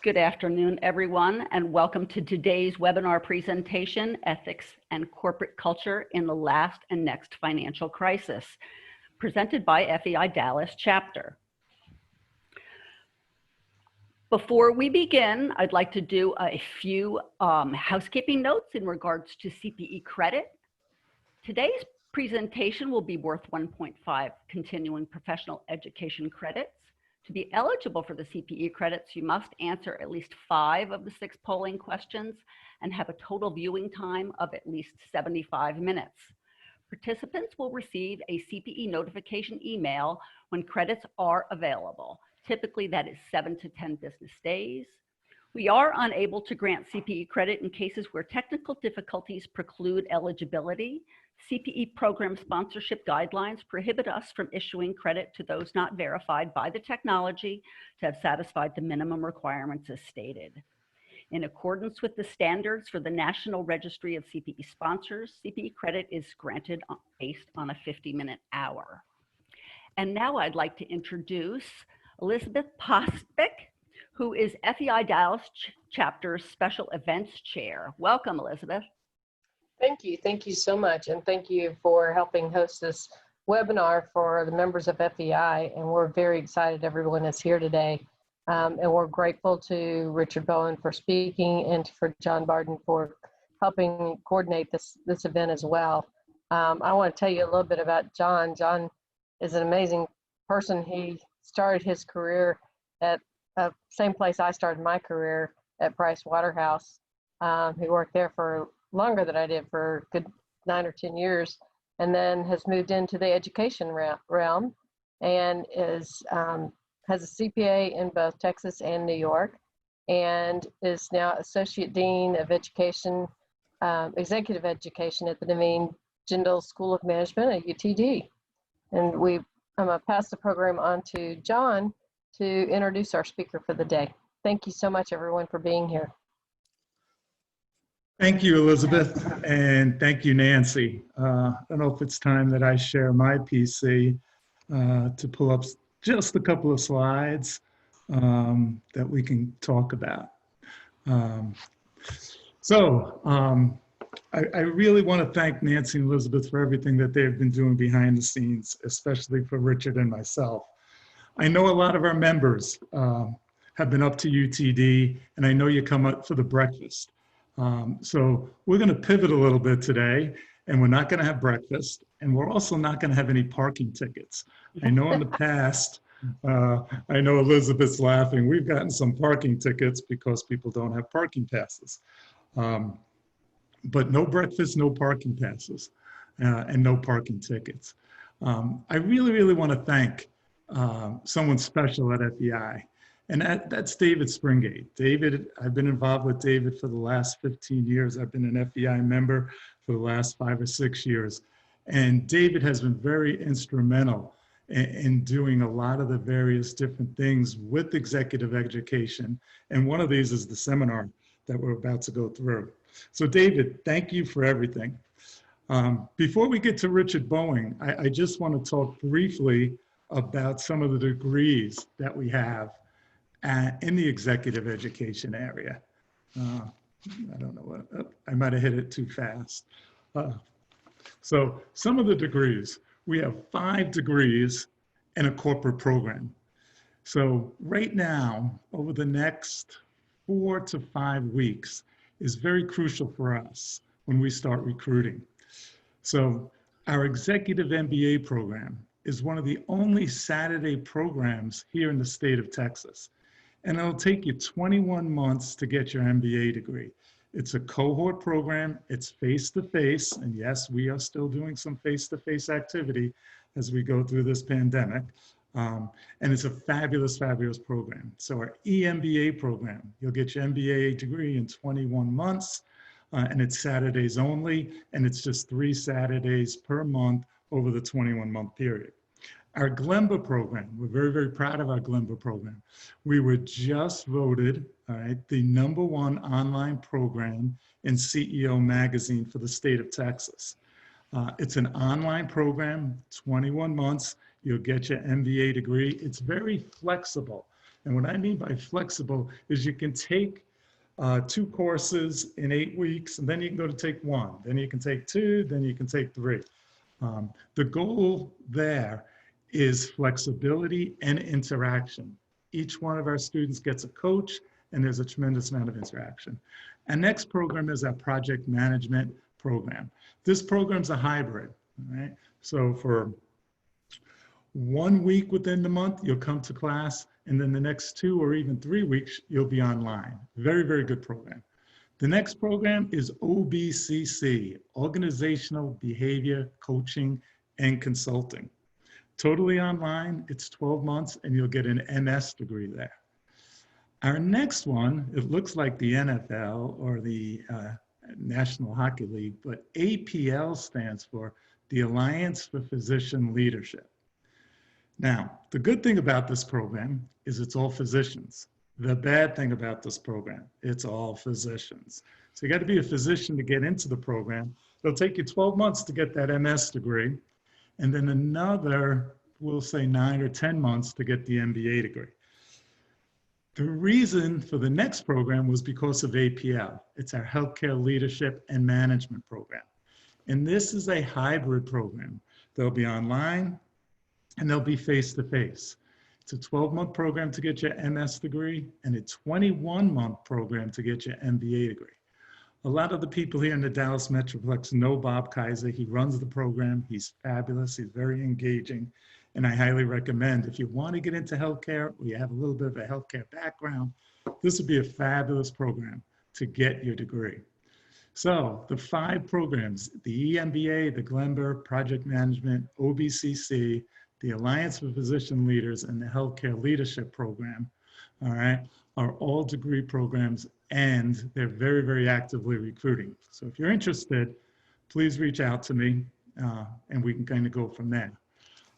Good afternoon, everyone, and welcome to today's webinar presentation, Ethics and Corporate Culture in the Last and Next Financial Crisis, presented by FEI Dallas Chapter. Before we begin, I'd like to do a few housekeeping notes in regards to CPE credit. Today's presentation will be worth 1.5 continuing professional education credits. To be eligible for the CPE credits, you must answer at least 5 of the 6 polling questions and have a total viewing time of at least 75 minutes. Participants will receive a CPE notification email when credits are available. Typically, that is 7 to 10 business days. We are unable to grant CPE credit in cases where technical difficulties preclude eligibility. CPE program sponsorship guidelines prohibit us from issuing credit to those not verified by the technology to have satisfied the minimum requirements as stated. In accordance with the standards for the National Registry of CPE Sponsors, CPE credit is granted based on a 50-minute hour. And now I'd like to introduce Elizabeth Postbeck, who is FEI Dallas Chapter's Special Events Chair. Welcome, Elizabeth. Thank you so much, and thank you for helping host this webinar for the members of FEI, and we're very excited everyone is here today. And we're grateful to Richard Bowen for speaking and for John Barden for helping coordinate this event as well. I want to tell you a little bit about John. John is an amazing person. He started his career at the same place I started my career at Price Waterhouse. He worked there for longer than I did, for a good 9 or 10 years, and then has moved into the education realm and has a CPA in both Texas and New York, and is now Associate Dean of Education, Executive Education at the Naveen Jindal School of Management at UTD. And I'm going to pass the program on to John to introduce our speaker for the day. Thank you so much, everyone, for being here. Thank you, Elizabeth, and thank you, Nancy. I don't know if it's time that I share my PC to pull up just a couple of slides that we can talk about. I really want to thank Nancy and Elizabeth for everything that they've been doing behind the scenes, especially for Richard and myself. I know a lot of our members have been up to UTD, and I know you come up for the breakfast. So we're going to pivot a little bit today, and we're not going to have breakfast, and we're also not going to have any parking tickets. I know in the past, I know Elizabeth's laughing, we've gotten some parking tickets because people don't have parking passes. But no breakfast, no parking passes, and no parking tickets. I really want to thank someone special at FEI. And that's David Springate. David, I've been involved with David for the last 15 years. I've been an FEI member for the last 5 or 6 years. And David has been very instrumental in doing a lot of the various different things with executive education. And one of these is the seminar that we're about to go through. So David, thank you for everything. Before we get to Richard Bowen, I just want to talk briefly about some of the degrees that we have in the executive education area. I don't know what, I might have hit it too fast. So some of the degrees, we have 5 degrees in a corporate program. So right now, over the next 4 to 5 weeks is very crucial for us when we start recruiting. So our executive MBA program is one of the only Saturday programs here in the state of Texas. And it'll take you 21 months to get your MBA degree. It's a cohort program, it's face-to-face, and yes, we are still doing some face-to-face activity as we go through this pandemic. And it's a fabulous, fabulous program. So our EMBA program, you'll get your MBA degree in 21 months, and it's Saturdays only, and it's just 3 Saturdays per month over the 21-month period. Our GLEMBA program, we're very proud of our GLEMBA program. We were just voted, all right, the #1 online program in CEO magazine for the state of Texas. It's an online program, 21 months, you'll get your MBA degree. It's very flexible. And what I mean by flexible is you can take 2 courses in 8 weeks, and then you can go to take 1, then you can take 2, then you can take 3. The goal there is flexibility and interaction. Each one of our students gets a coach, and there's a tremendous amount of interaction. Our next program is our project management program. This program's a hybrid, all right? So for 1 week within the month, you'll come to class, and then the next 2 or even 3 weeks, you'll be online. Very, very good program. The next program is OBCC, Organizational Behavior Coaching and Consulting. Totally online, it's 12 months, and you'll get an MS degree there. Our next one, it looks like the NFL or the National Hockey League, but APL stands for the Alliance for Physician Leadership. Now, the good thing about this program is it's all physicians. The bad thing about this program, it's all physicians. So you got to be a physician to get into the program. It'll take you 12 months to get that MS degree, and then another, we'll say 9 or 10 months to get the MBA degree. The reason for the next program was because of APL. It's our Healthcare Leadership and Management program. And this is a hybrid program. They'll be online and they'll be face-to-face. It's a 12-month program to get your MS degree and a 21-month program to get your MBA degree. A lot of the people here in the Dallas Metroplex know Bob Kaiser. He runs the program. He's fabulous. He's very engaging. And I highly recommend, if you want to get into healthcare or you have a little bit of a healthcare background, this would be a fabulous program to get your degree. So the 5 programs, the EMBA, the Glenberg, Project Management, OBCC, the Alliance for Physician Leaders, and the Healthcare Leadership Program, all right, are all degree programs, and they're very, very actively recruiting. So if you're interested, please reach out to me, and we can kind of go from there.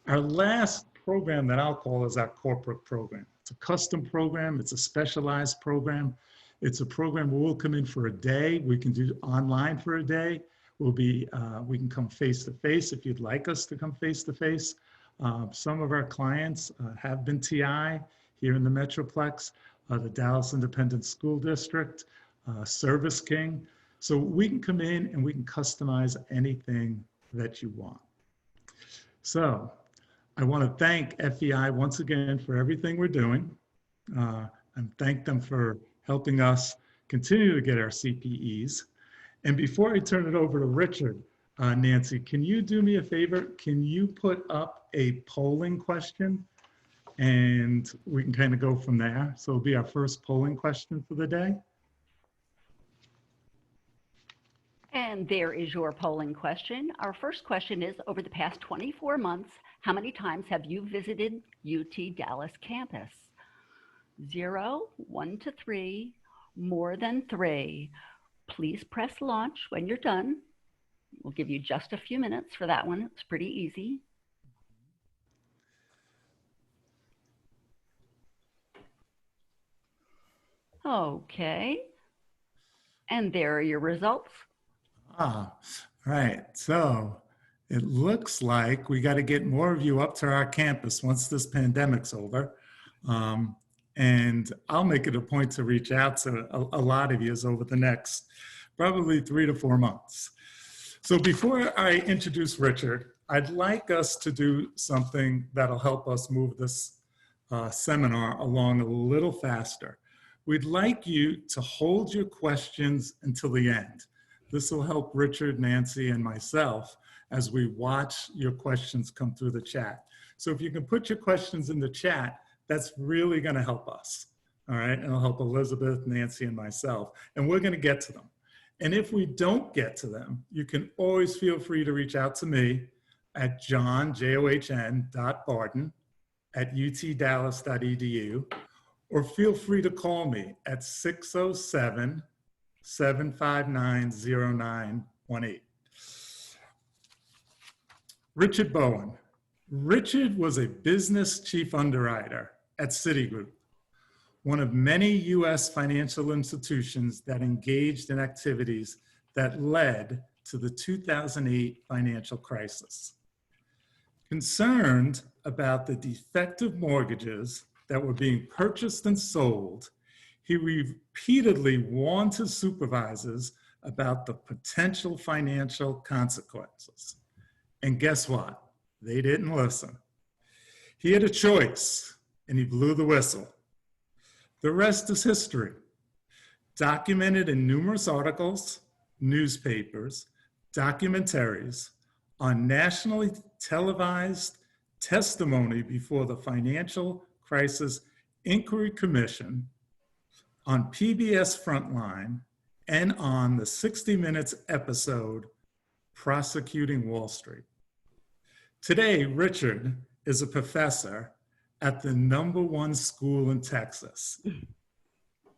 Our last program that I'll call is our corporate program. It's a custom program. It's a specialized program. It's a program where we'll come in for a day. We can do online for a day. We can come face-to-face if you'd like us to come face-to-face. Some of our clients have been TI here in the Metroplex, the Dallas Independent School District, Service King. So we can come in and we can customize anything that you want. So I want to thank FEI once again for everything we're doing, and thank them for helping us continue to get our CPEs. And before I turn it over to Richard, Nancy, can you do me a favor? Can you put up a polling question? And we can kind of go from there. So it'll be our first polling question for the day. And there is your polling question. Our first question is, over the past 24 months, how many times have you visited UT Dallas campus? 0, 1 to 3, more than 3. Please press launch when you're done. We'll give you just a few minutes for that one. It's pretty easy. Okay. And there are your results. Right. So it looks like we got to get more of you up to our campus once this pandemic's over. And I'll make it a point to reach out to a lot of you over the next probably 3 to 4 months. So before I introduce Richard, I'd like us to do something that'll help us move this seminar along a little faster. We'd like you to hold your questions until the end. This will help Richard, Nancy, and myself as we watch your questions come through the chat. So if you can put your questions in the chat, that's really going to help us. All right. And it'll help Elizabeth, Nancy, and myself. And we're going to get to them. And if we don't get to them, you can always feel free to reach out to me at john.barden@utdallas.edu, or feel free to call me at 607-759-0918. Richard Bowen. Richard was a business chief underwriter at Citigroup, one of many U.S. financial institutions that engaged in activities that led to the 2008 financial crisis. Concerned about the defective mortgages that were being purchased and sold, he repeatedly warned his supervisors about the potential financial consequences. And guess what? They didn't listen. He had a choice, and he blew the whistle. The rest is history, documented in numerous articles, newspapers, documentaries, on nationally televised testimony before the Financial Crisis Inquiry Commission, on PBS Frontline, and on the 60 Minutes episode, Prosecuting Wall Street. Today, Richard is a professor at the #1 school in Texas,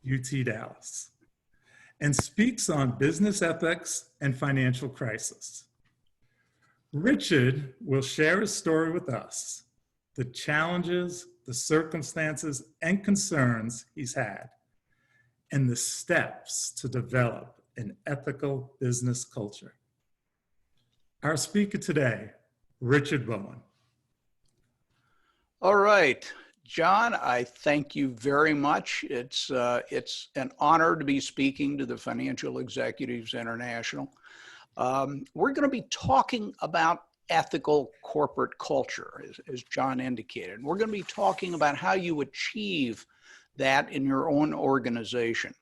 UT Dallas, and speaks on business ethics and financial crisis. Richard will share his story with us, the challenges, the circumstances, and concerns he's had, and the steps to develop an ethical business culture. Our speaker today, Richard Bowen. All right, John, I thank you very much. It's an honor to be speaking to the Financial Executives International. We're going to be talking about ethical corporate culture, as John indicated. We're going to be talking about how you achieve that in your own organization.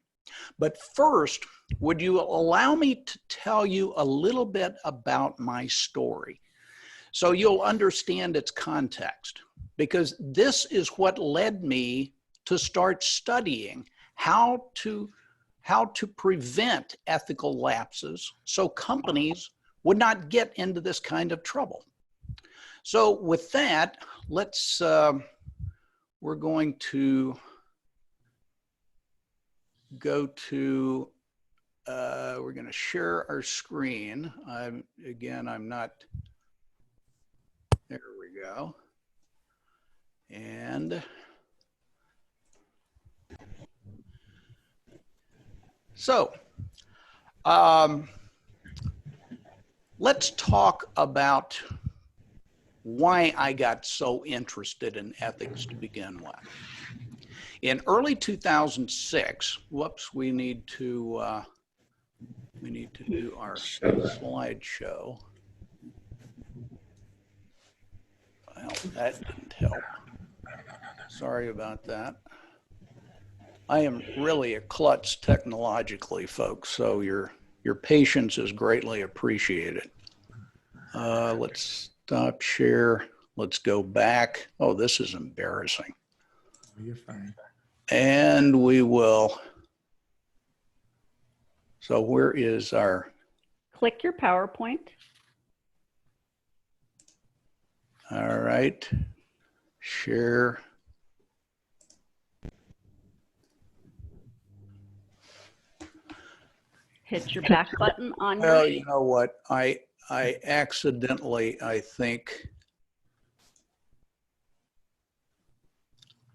But first, would you allow me to tell you a little bit about my story so you'll understand its context? Because this is what led me to start studying how to prevent ethical lapses so companies would not get into this kind of trouble. So with that, we're going to go to, we're going to share our screen. I'm not, there we go. And so, let's talk about why I got so interested in ethics to begin with. In early 2006, whoops, we need to do our slideshow. Well, that didn't help. Sorry about that. I am really a klutz technologically, folks, so your patience is greatly appreciated. Let's stop share. Let's go back. Oh, this is embarrassing. You're fine. And we will. So where is our? Click your PowerPoint. All right. Share. Hit your back button on Well, your. you know what? I accidentally, I think.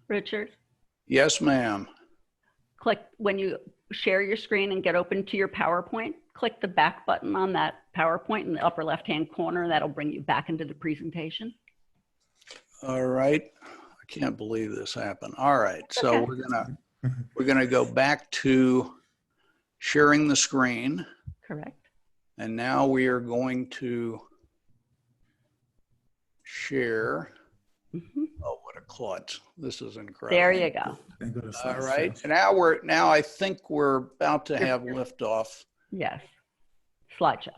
Richard, Yes, ma'am. click when you share your screen and get open to your PowerPoint, click the back button on that PowerPoint in the upper left-hand corner. That'll bring you back into the presentation. All right. I can't believe this happened. All right. So we're gonna go back to sharing the screen. Correct. And now we are going to share. Mm-hmm. Oh, what a klutz. This is incredible. There you go. All right. And now I think we're about to have liftoff. Yes. Slideshow.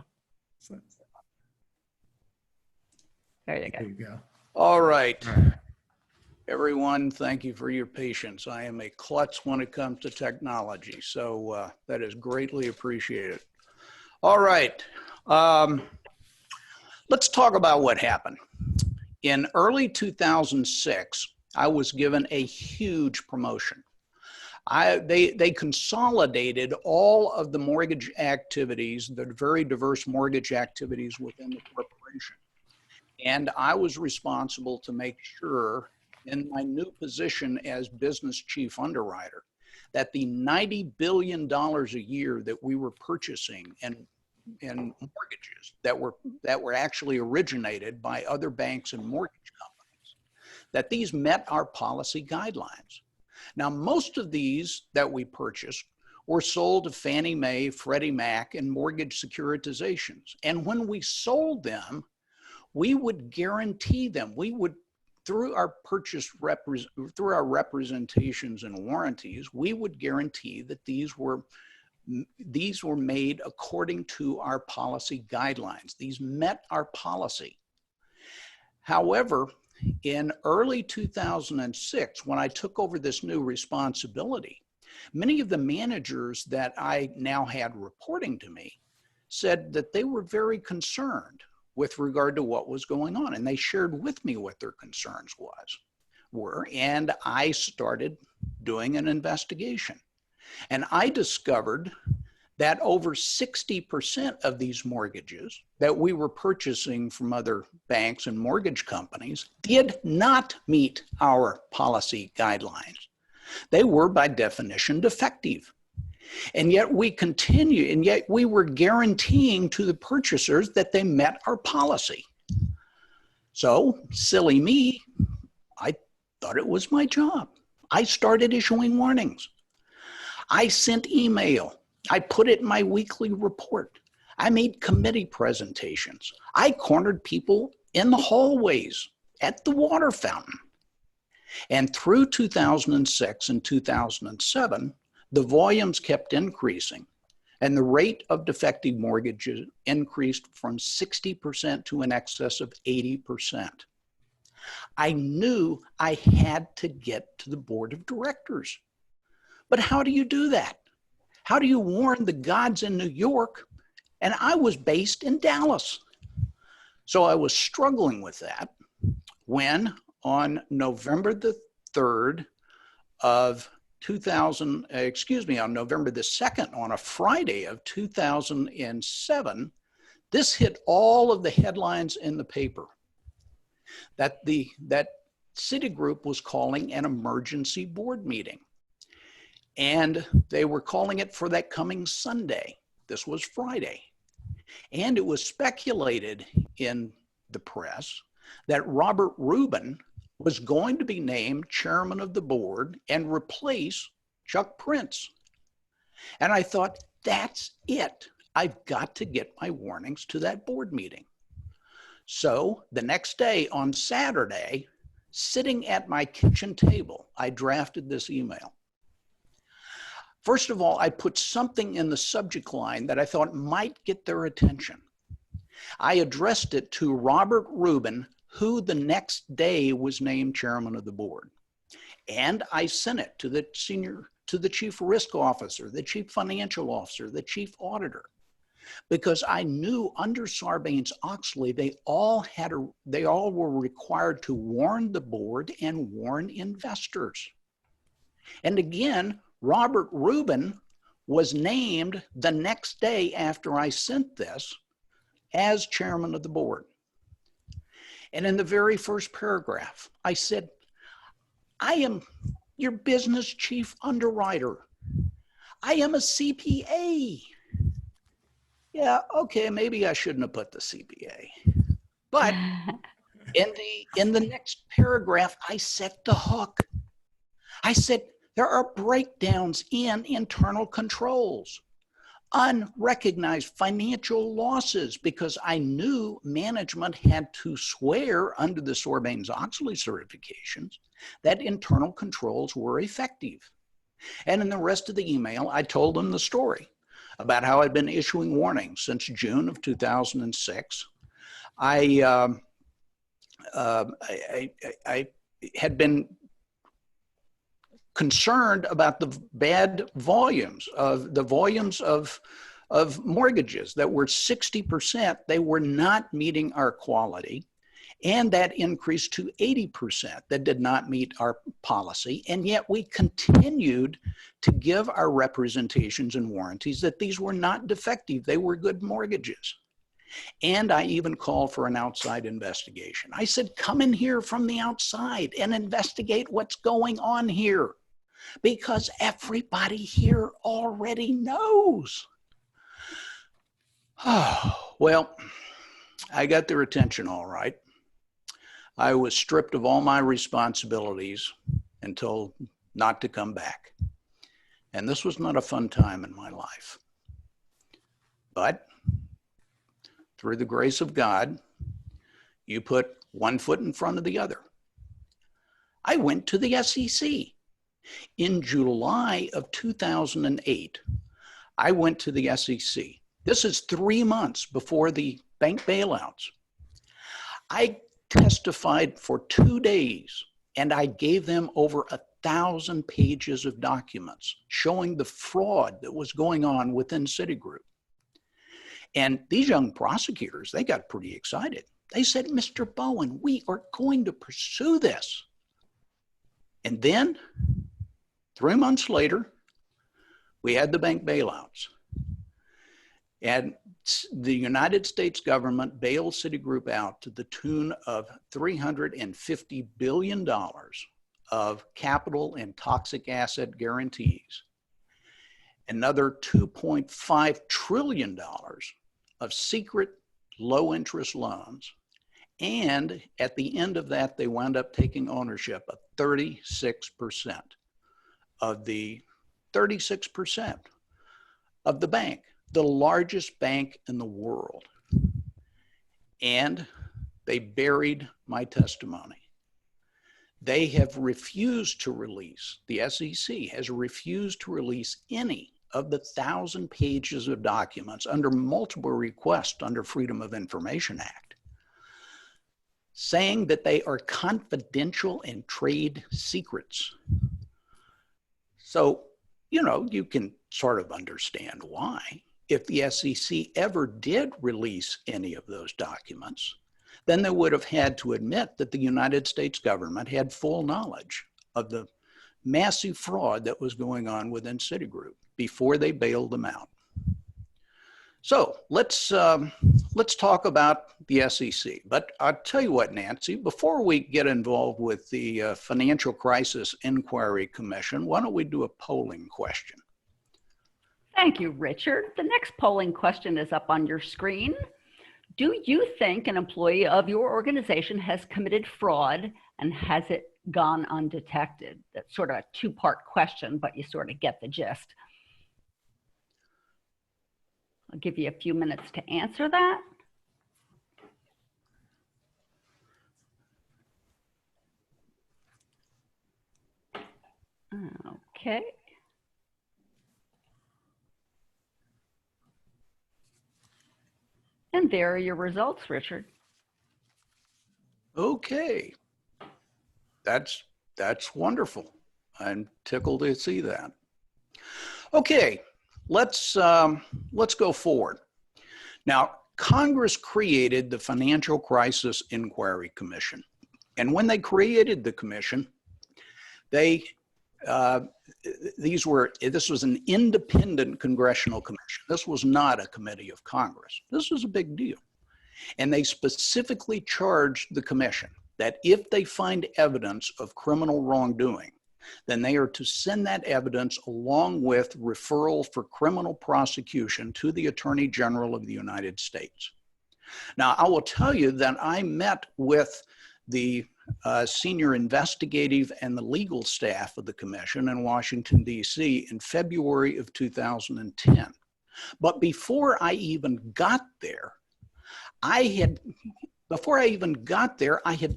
There you go. There you go. All right. Everyone, thank you for your patience. I am a klutz when it comes to technology, so that is greatly appreciated. All right. Let's talk about what happened. In early 2006, I was given a huge promotion. They consolidated all of the mortgage activities, the very diverse mortgage activities within the corporation. And I was responsible to make sure in my new position as business chief underwriter that the $90 billion a year that we were purchasing in mortgages that were actually originated by other banks and mortgage companies, that these met our policy guidelines. Now, most of these that we purchased were sold to Fannie Mae, Freddie Mac, and mortgage securitizations. And when we sold them, we would guarantee them. We would, through our through our representations and warranties, we would guarantee that these were made according to our policy guidelines. These met our policy. However, in early 2006, when I took over this new responsibility, many of the managers that I now had reporting to me said that they were very concerned with regard to what was going on. And they shared with me what their concerns were. And I started doing an investigation. And I discovered that over 60% of these mortgages that we were purchasing from other banks and mortgage companies did not meet our policy guidelines. They were by definition defective. And yet we continue, and yet we were guaranteeing to the purchasers that they met our policy. So, silly me, I thought it was my job. I started issuing warnings. I sent email. I put it in my weekly report. I made committee presentations. I cornered people in the hallways, at the water fountain. And through 2006 and 2007, the volumes kept increasing, and the rate of defective mortgages increased from 60% to in excess of 80%. I knew I had to get to the board of directors. But how do you do that? How do you warn the gods in New York? And I was based in Dallas. So I was struggling with that when on November the 3rd of on November the 2nd, on a Friday of 2007, this hit all of the headlines in the paper that Citigroup was calling an emergency board meeting. And they were calling it for that coming Sunday. This was Friday. And it was speculated in the press that Robert Rubin was going to be named chairman of the board and replace Chuck Prince. And I thought, that's it. I've got to get my warnings to that board meeting. So the next day on Saturday, sitting at my kitchen table, I drafted this email. First of all, I put something in the subject line that I thought might get their attention. I addressed it to Robert Rubin, who the next day was named chairman of the board. And I sent it to the chief risk officer, the chief financial officer, the chief auditor, because I knew under Sarbanes-Oxley, they all were required to warn the board and warn investors. And again, Robert Rubin was named the next day after I sent this as chairman of the board. And in the very first paragraph, I said, I am your business chief underwriter. I am a CPA. Yeah, okay, maybe I shouldn't have put the CPA. But in the next paragraph, I set the hook. I said, there are breakdowns in internal controls, unrecognized financial losses, because I knew management had to swear under the Sarbanes-Oxley certifications that internal controls were effective. And in the rest of the email, I told them the story about how I'd been issuing warnings since June of 2006. I had been concerned about the bad volumes of mortgages that were 60%. They were not meeting our quality, and that increased to 80% that did not meet our policy. And yet we continued to give our representations and warranties that these were not defective. They were good mortgages. And I even called for an outside investigation. I said, come in here from the outside and investigate what's going on here, because everybody here already knows. Oh, well, I got their attention all right. I was stripped of all my responsibilities and told not to come back. And this was not a fun time in my life. But through the grace of God, you put one foot in front of the other. I went to the SEC. In July of 2008, I went to the SEC. This is 3 months before the bank bailouts. I testified for 2 days, and I gave them over 1,000 pages of documents showing the fraud that was going on within Citigroup. And these young prosecutors, they got pretty excited. They said, Mr. Bowen, we are going to pursue this. And then 3 months later, we had the bank bailouts. And the United States government bailed Citigroup out to the tune of $350 billion of capital and toxic asset guarantees, another $2.5 trillion of secret low interest loans. And at the end of that, they wound up taking ownership of 36% of the 36% of the bank, the largest bank in the world. And they buried my testimony. They have refused to release, the SEC has refused to release any of the 1,000 pages of documents under multiple requests under Freedom of Information Act, saying that they are confidential and trade secrets. So, you know, you can sort of understand why. If the SEC ever did release any of those documents, then they would have had to admit that the United States government had full knowledge of the massive fraud that was going on within Citigroup before they bailed them out. So let's talk about the SEC. But I'll tell you what, Nancy, before we get involved with the Financial Crisis Inquiry Commission, why don't we do a polling question? Thank you, Richard. The next polling question is up on your screen. Do you think an employee of your organization has committed fraud, and has it gone undetected? That's sort of a two-part question, but you sort of get the gist. I'll give you a few minutes to answer that. Okay. And there are your results, Richard. Okay. That's wonderful. I'm tickled to see that. Okay, let's go forward. Now, Congress created the Financial Crisis Inquiry Commission. And when they created the commission, this was an independent congressional commission. This was not a committee of Congress. This was a big deal. And they specifically charged the commission that if they find evidence of criminal wrongdoing, then they are to send that evidence along with referral for criminal prosecution to the Attorney General of the United States. Now, I will tell you that I met with the senior investigative and the legal staff of the commission in Washington, D.C. in February of 2010. But before I even got there, I had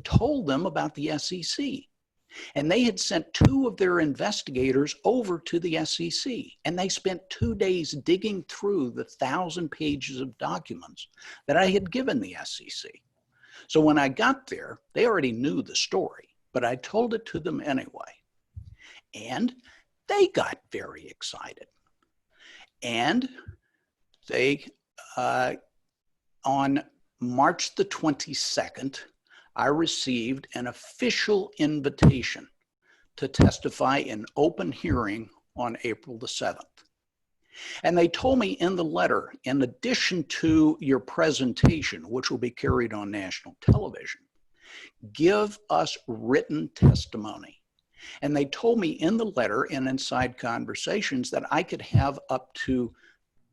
told them about the SEC. And they had sent 2 of their investigators over to the SEC. And they spent 2 days digging through the 1,000 pages of documents that I had given the SEC. So when I got there, they already knew the story, but I told it to them anyway. And they got very excited. And they, on March the 22nd, I received an official invitation to testify in open hearing on April the 7th. And they told me in the letter, in addition to your presentation, which will be carried on national television, give us written testimony. And they told me in the letter and inside conversations that I could have up to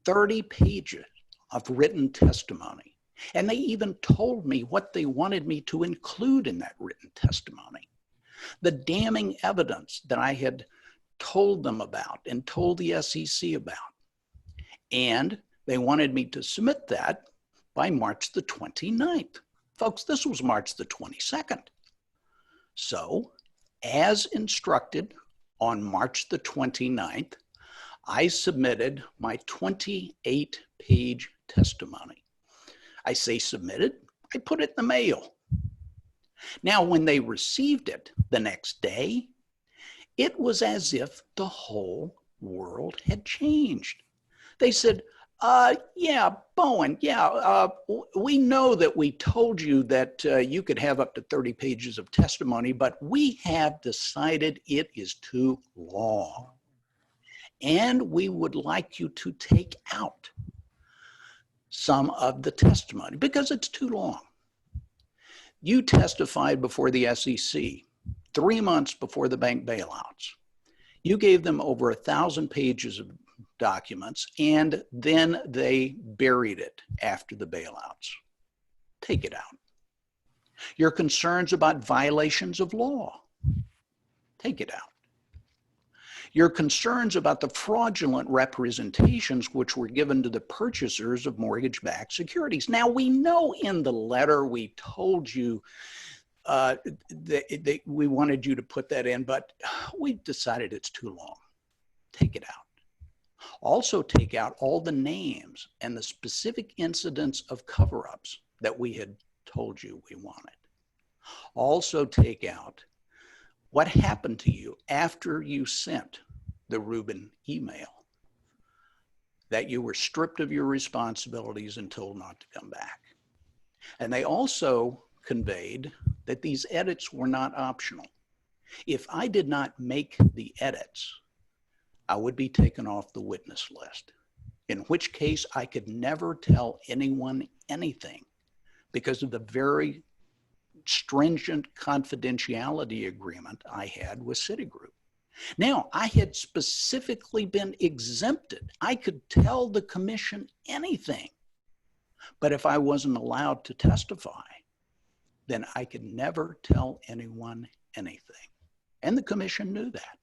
30 pages of written testimony. And they even told me what they wanted me to include in that written testimony. The damning evidence that I had told them about and told the SEC about. And they wanted me to submit that by March the 29th. Folks, this was March the 22nd. So, as instructed on March the 29th, I submitted my 28-page testimony. I say submitted, I put it in the mail. Now, when they received it the next day, it was as if the whole world had changed. They said, yeah, Bowen, yeah, we know that we told you that you could have up to 30 pages of testimony, but we have decided it is too long. And we would like you to take out some of the testimony because it's too long. You testified before the SEC 3 months before the bank bailouts. You gave them over 1,000 pages of documents, and then they buried it after the bailouts. Take it out. Your concerns about violations of law. Take it out. Your concerns about the fraudulent representations which were given to the purchasers of mortgage-backed securities. Now, we know in the letter we told you that we wanted you to put that in, but we decided it's too long. Take it out. Also take out all the names and the specific incidents of cover-ups that we had told you we wanted. Also take out what happened to you after you sent the Rubin email, that you were stripped of your responsibilities and told not to come back. And they also conveyed that these edits were not optional. If I did not make the edits, I would be taken off the witness list, in which case I could never tell anyone anything because of the very stringent confidentiality agreement I had with Citigroup. Now, I had specifically been exempted. I could tell the commission anything, but if I wasn't allowed to testify, then I could never tell anyone anything. And the commission knew that.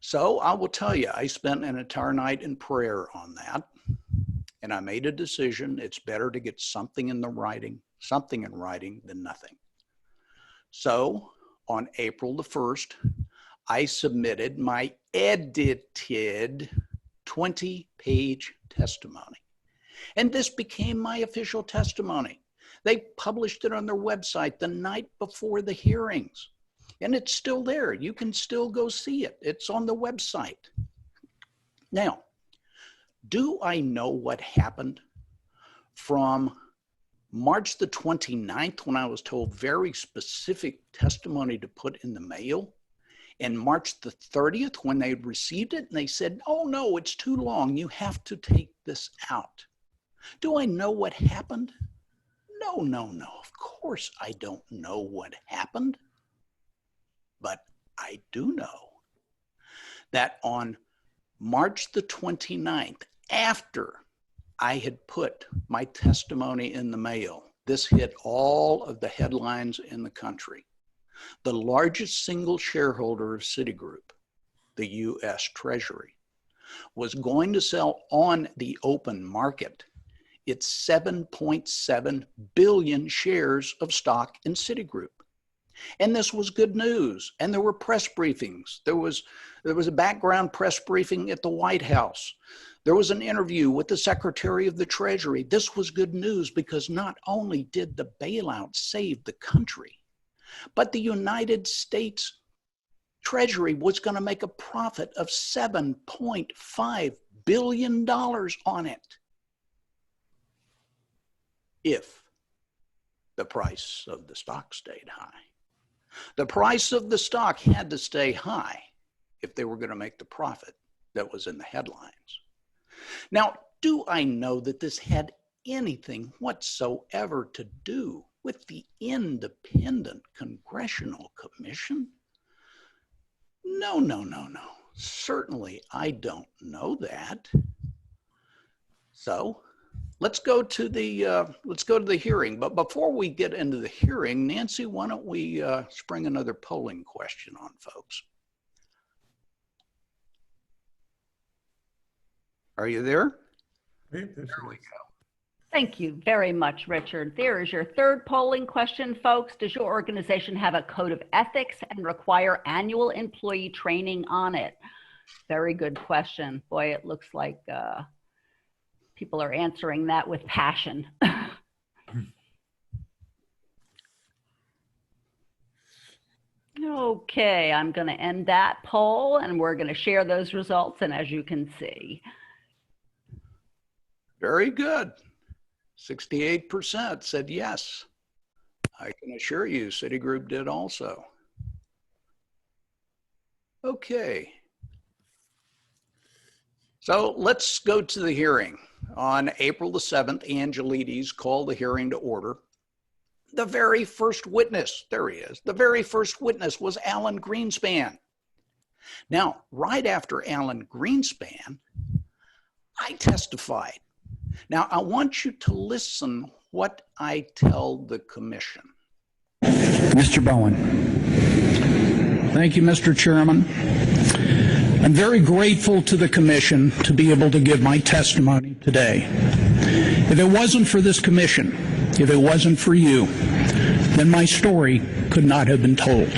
So I will tell you, I spent an entire night in prayer on that, and I made a decision. It's better to get something in writing than nothing. So on April the 1st, I submitted my edited 20-page testimony. And this became my official testimony. They published it on their website the night before the hearings. And it's still there. You can still go see it. It's on the website. Now, do I know what happened from March the 29th when I was told very specific testimony to put in the mail, and March the 30th when they received it and they said, oh no, it's too long. You have to take this out. Do I know what happened? No. Of course I don't know what happened. But I do know that on March the 29th, after I had put my testimony in the mail, this hit all of the headlines in the country. The largest single shareholder of Citigroup, the U.S. Treasury, was going to sell on the open market its 7.7 billion shares of stock in Citigroup. And this was good news. And there were press briefings. There was a background press briefing at the White House. There was an interview with the Secretary of the Treasury. This was good news because not only did the bailout save the country, but the United States Treasury was going to make a profit of $7.5 billion on it if the price of the stock stayed high. The price of the stock had to stay high if they were going to make the profit that was in the headlines. Now, do I know that this had anything whatsoever to do with the independent congressional commission? No. Certainly, I don't know that. So, let's go to the hearing. But before we get into the hearing, Nancy, why don't we spring another polling question on folks? Are you there? There we go. Thank you very much, Richard. There is your third polling question, folks. Does your organization have a code of ethics and require annual employee training on it? Very good question. Boy, it looks like people are answering that with passion. Okay, I'm going to end that poll and we're going to share those results. And as you can see, very good. 68% said yes. I can assure you Citigroup did also. Okay. So let's go to the hearing. On April the 7th, Angelides called the hearing to order. The very first witness, there he is, the very first witness was Alan Greenspan. Now, right after Alan Greenspan, I testified. Now, I want you to listen what I tell the commission. Mr. Bowen. Thank you, Mr. Chairman. I'm very grateful to the commission to be able to give my testimony today. If it wasn't for this commission, if it wasn't for you, then my story could not have been told.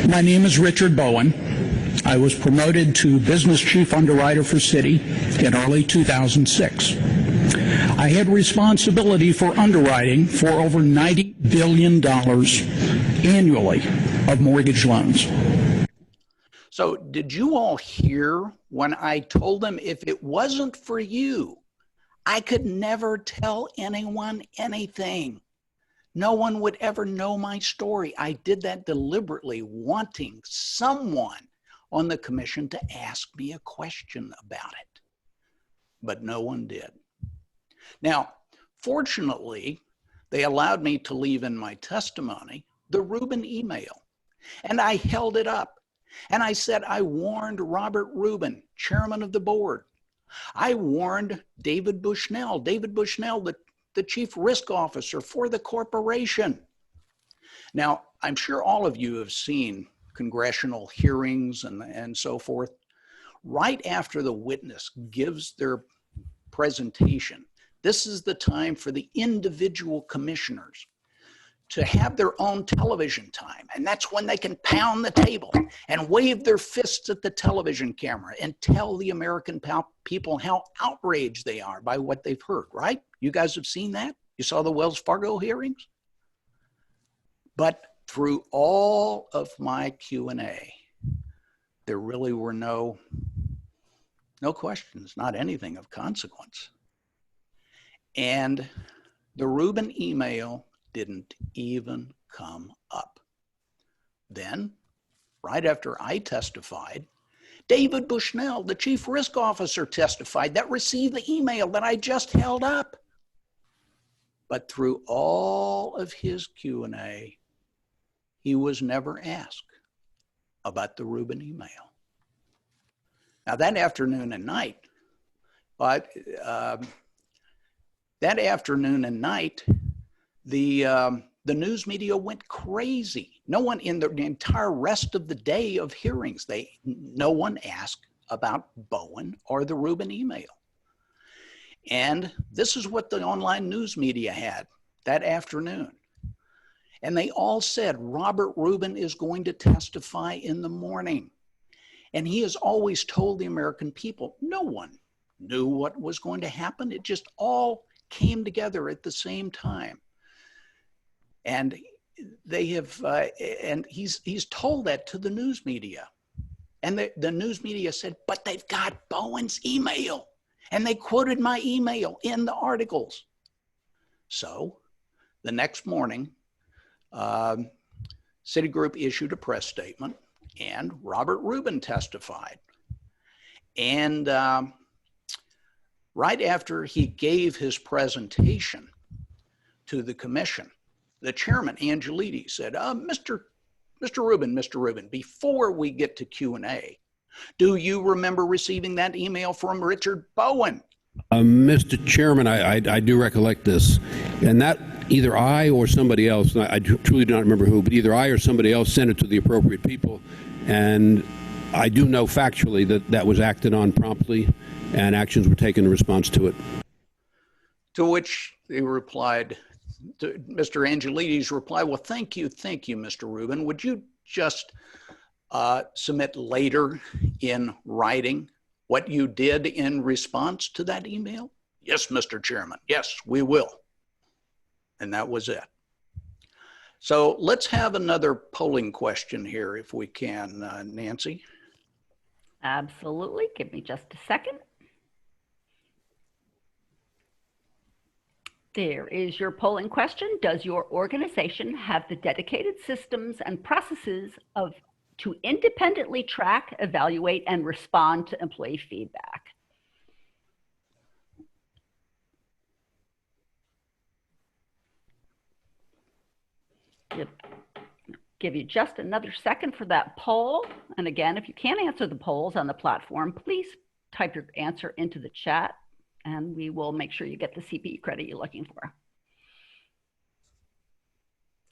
My name is Richard Bowen. I was promoted to Business Chief Underwriter for Citi in early 2006. I had responsibility for underwriting for over $90 billion annually of mortgage loans. So did you all hear when I told them if it wasn't for you, I could never tell anyone anything. No one would ever know my story. I did that deliberately, wanting someone on the commission to ask me a question about it, but no one did. Now, fortunately, they allowed me to leave in my testimony the Rubin email, and I held it up, and I said, I warned Robert Rubin, chairman of the board. I warned David Bushnell, the chief risk officer for the corporation. Now, I'm sure all of you have seen congressional hearings and so forth. Right after the witness gives their presentation, this is the time for the individual commissioners to have their own television time. And that's when they can pound the table and wave their fists at the television camera and tell the American people how outraged they are by what they've heard, right? You guys have seen that? You saw the Wells Fargo hearings? But through all of my Q&A, there really were no questions, not anything of consequence. And the Rubin email didn't even come up. Then, right after I testified, David Bushnell, the chief risk officer, testified that received the email that I just held up. But through all of his Q&A, he was never asked about the Rubin email. Now that afternoon and night, the news media went crazy. No one in the entire rest of the day of hearings, no one asked about Bowen or the Rubin email. And this is what the online news media had that afternoon. And they all said, Robert Rubin is going to testify in the morning. And he has always told the American people, no one knew what was going to happen. It just all came together at the same time. And they have, and he's told that to the news media. And the news media said, but they've got Bowen's email. And they quoted my email in the articles. So the next morning, Citigroup issued a press statement and Robert Rubin testified. And right after he gave his presentation to the commission, the chairman, Angelides, said, Mr. Rubin, before we get to Q&A, do you remember receiving that email from Richard Bowen? Mr. Chairman, I do recollect this, and that either I or somebody else, and I truly do not remember who, but either I or somebody else sent it to the appropriate people, and I do know factually that that was acted on promptly and actions were taken in response to it. To which they replied, Mr. Angelides replied, well, thank you, Mr. Rubin. Would you just submit later in writing what you did in response to that email? Yes, Mr. Chairman. Yes, we will. And that was it. So let's have another polling question here if we can, Nancy. Absolutely. Give me just a second. There is your polling question. Does your organization have the dedicated systems and processes to independently track, evaluate, and respond to employee feedback? Give you just another second for that poll. And again, if you can't answer the polls on the platform, please type your answer into the chat and we will make sure you get the CPE credit you're looking for.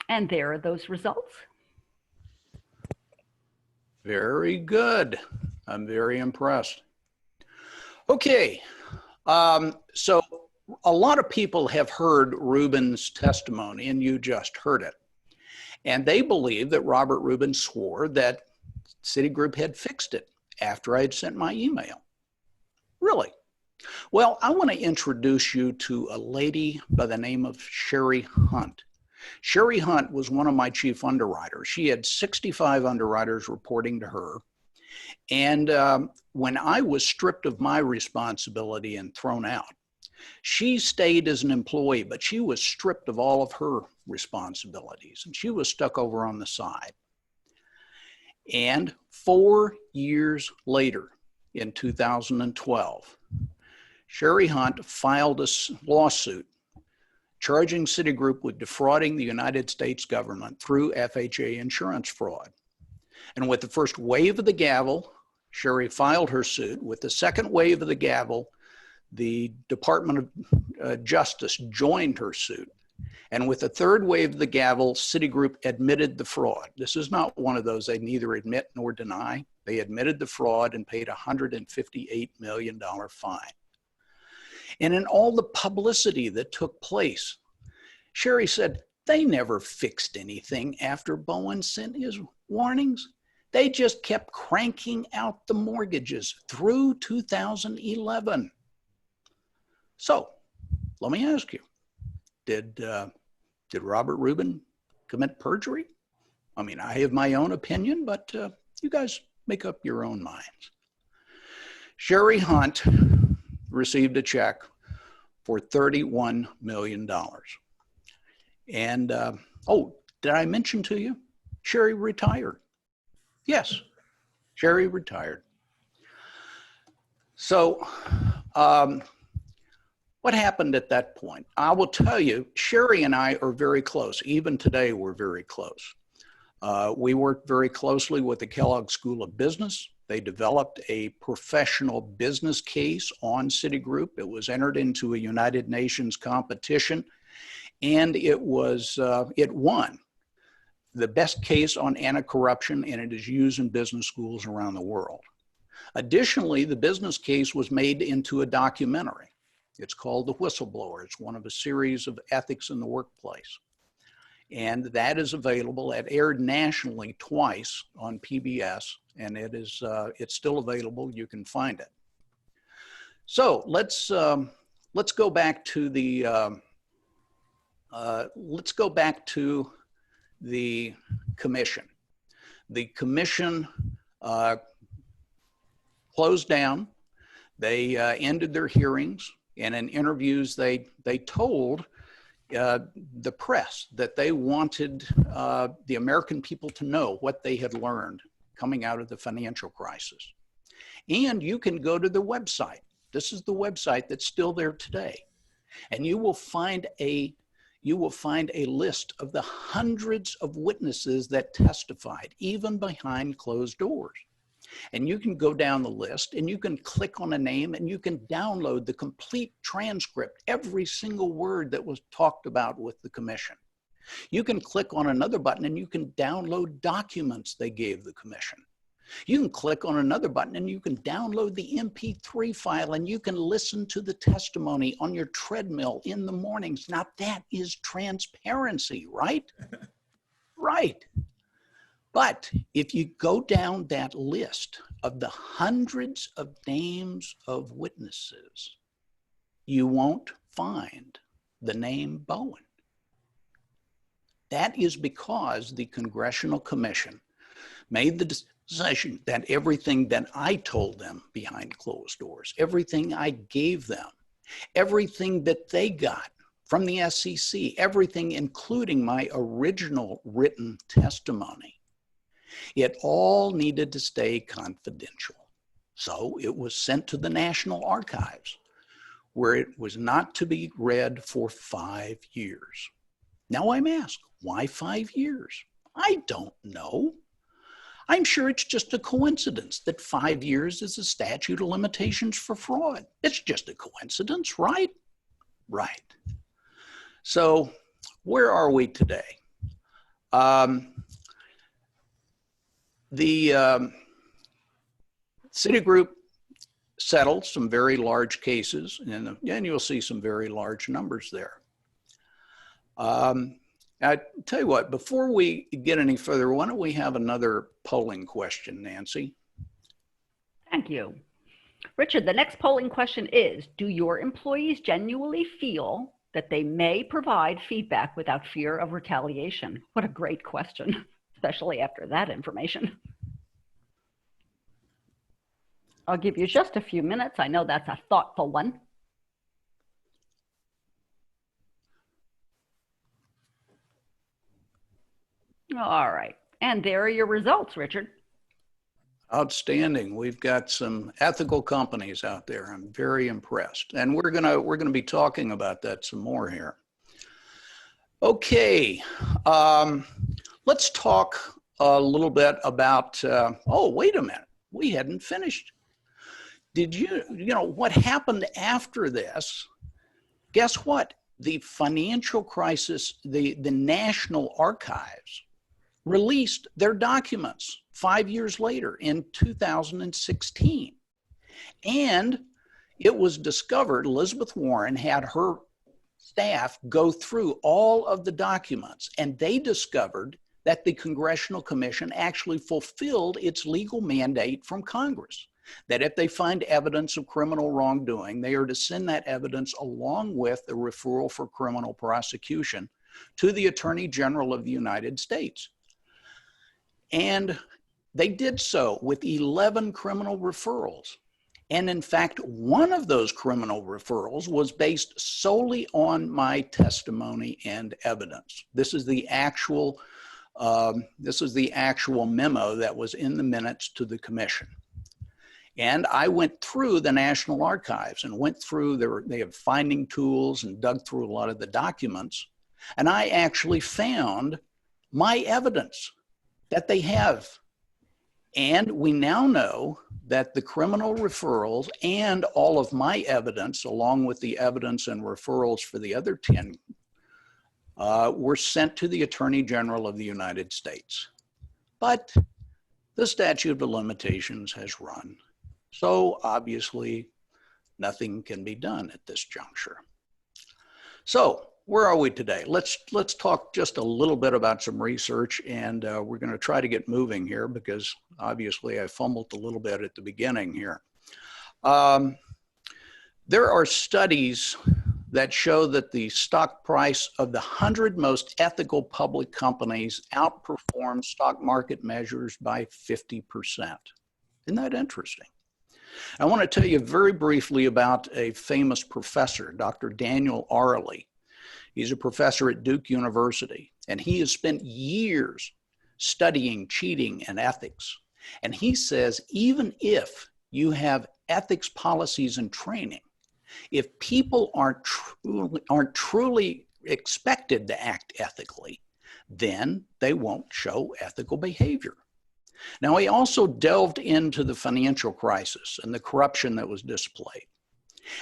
And there are those results. Very good. I'm very impressed. Okay, so a lot of people have heard Rubin's testimony, and you just heard it. And they believe that Robert Rubin swore that Citigroup had fixed it after I had sent my email. Really? Well, I want to introduce you to a lady by the name of Sherry Hunt. Sherry Hunt was one of my chief underwriters. She had 65 underwriters reporting to her. And when I was stripped of my responsibility and thrown out, she stayed as an employee, but she was stripped of all of her responsibilities and she was stuck over on the side. And 4 years later, in 2012, Sherry Hunt filed a lawsuit charging Citigroup with defrauding the United States government through FHA insurance fraud. And with the first wave of the gavel, Sherry filed her suit. With the second wave of the gavel, the Department of Justice joined her suit. And with the third wave of the gavel, Citigroup admitted the fraud. This is not one of those they neither admit nor deny. They admitted the fraud and paid a $158 million fine. And in all the publicity that took place, Sherry said, they never fixed anything after Bowen sent his warnings. They just kept cranking out the mortgages through 2011. So let me ask you, did Robert Rubin commit perjury? I mean, I have my own opinion, but you guys make up your own minds. Sherry Hunt received a check for $31 million. And, oh, did I mention to you, Sherry retired? Yes, Sherry retired. So what happened at that point? I will tell you, Sherry and I are very close. Even today, we're very close. We worked very closely with the Kellogg School of Business. They developed a professional business case on Citigroup. It was entered into a United Nations competition, and it won the best case on anti-corruption, and it is used in business schools around the world. Additionally, the business case was made into a documentary. It's called The Whistleblower. It's one of a series of ethics in the workplace. And that is available. It aired nationally twice on PBS, and it's still available. You can find it. So let's go back to the commission. The commission closed down. They ended their hearings, and in interviews they told the press that they wanted the American people to know what they had learned coming out of the financial crisis. And you can go to the website. This is the website that's still there today. And you will find a list of the hundreds of witnesses that testified, even behind closed doors. And you can go down the list and you can click on a name and you can download the complete transcript, every single word that was talked about with the commission. You can click on another button and you can download documents they gave the commission. You can click on another button and you can download the MP3 file and you can listen to the testimony on your treadmill in the mornings. Now that is transparency, right? Right. But if you go down that list of the hundreds of names of witnesses, you won't find the name Bowen. That is because the Congressional Commission made the decision that everything that I told them behind closed doors, everything I gave them, everything that they got from the SEC, everything including my original written testimony, it all needed to stay confidential. So it was sent to the National Archives, where it was not to be read for 5 years. Now I'm asked, why 5 years? I don't know. I'm sure it's just a coincidence that 5 years is the statute of limitations for fraud. It's just a coincidence, right? Right. So where are we today? The Citigroup settled some very large cases, and you'll see some very large numbers there. I tell you what, before we get any further, why don't we have another polling question, Nancy? Thank you. Richard, the next polling question is, do your employees genuinely feel that they may provide feedback without fear of retaliation? What a great question, especially after that information. I'll give you just a few minutes. I know that's a thoughtful one. All right, and there are your results, Richard. Outstanding. We've got some ethical companies out there. I'm very impressed, and we're gonna be talking about that some more here. Okay, let's talk a little bit about. Oh, wait a minute, we hadn't finished. Did you know what happened after this? Guess what? The financial crisis, the National Archives released their documents 5 years later in 2016. And it was discovered, Elizabeth Warren had her staff go through all of the documents, and they discovered that the Congressional Commission actually fulfilled its legal mandate from Congress, that if they find evidence of criminal wrongdoing, they are to send that evidence along with a referral for criminal prosecution to the Attorney General of the United States. And they did so with 11 criminal referrals. And in fact, one of those criminal referrals was based solely on my testimony and evidence. This is the actual memo that was in the minutes to the commission. And I went through the National Archives and went through, they have finding tools and dug through a lot of the documents. And I actually found my evidence that they have. And we now know that the criminal referrals and all of my evidence, along with the evidence and referrals for the other 10, were sent to the Attorney General of the United States. But the statute of limitations has run. So obviously nothing can be done at this juncture. So where are we today? Let's talk just a little bit about some research, and we're going to try to get moving here because obviously I fumbled a little bit at the beginning here. There are studies that show that the stock price of the 100 most ethical public companies outperform stock market measures by 50%. Isn't that interesting? I want to tell you very briefly about a famous professor, Dr. Daniel Arley. He's a professor at Duke University, and he has spent years studying cheating and ethics. And he says, even if you have ethics policies and training, if people aren't truly expected to act ethically, then they won't show ethical behavior. Now, he also delved into the financial crisis and the corruption that was displayed.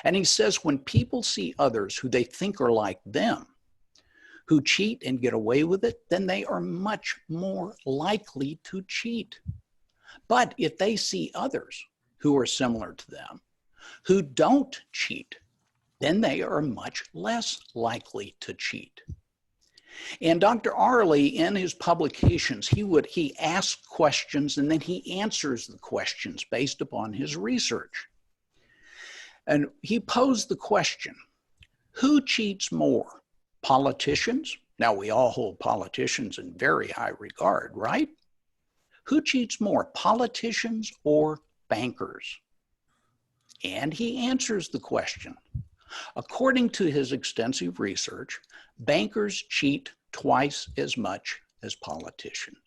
And he says when people see others who they think are like them, who cheat and get away with it, then they are much more likely to cheat. But if they see others who are similar to them, who don't cheat, then they are much less likely to cheat. And Dr. Arley, in his publications, he asks questions and then he answers the questions based upon his research. And he posed the question, who cheats more? Politicians? Now, we all hold politicians in very high regard, right? Who cheats more, politicians or bankers? And he answers the question. According to his extensive research, bankers cheat twice as much as politicians.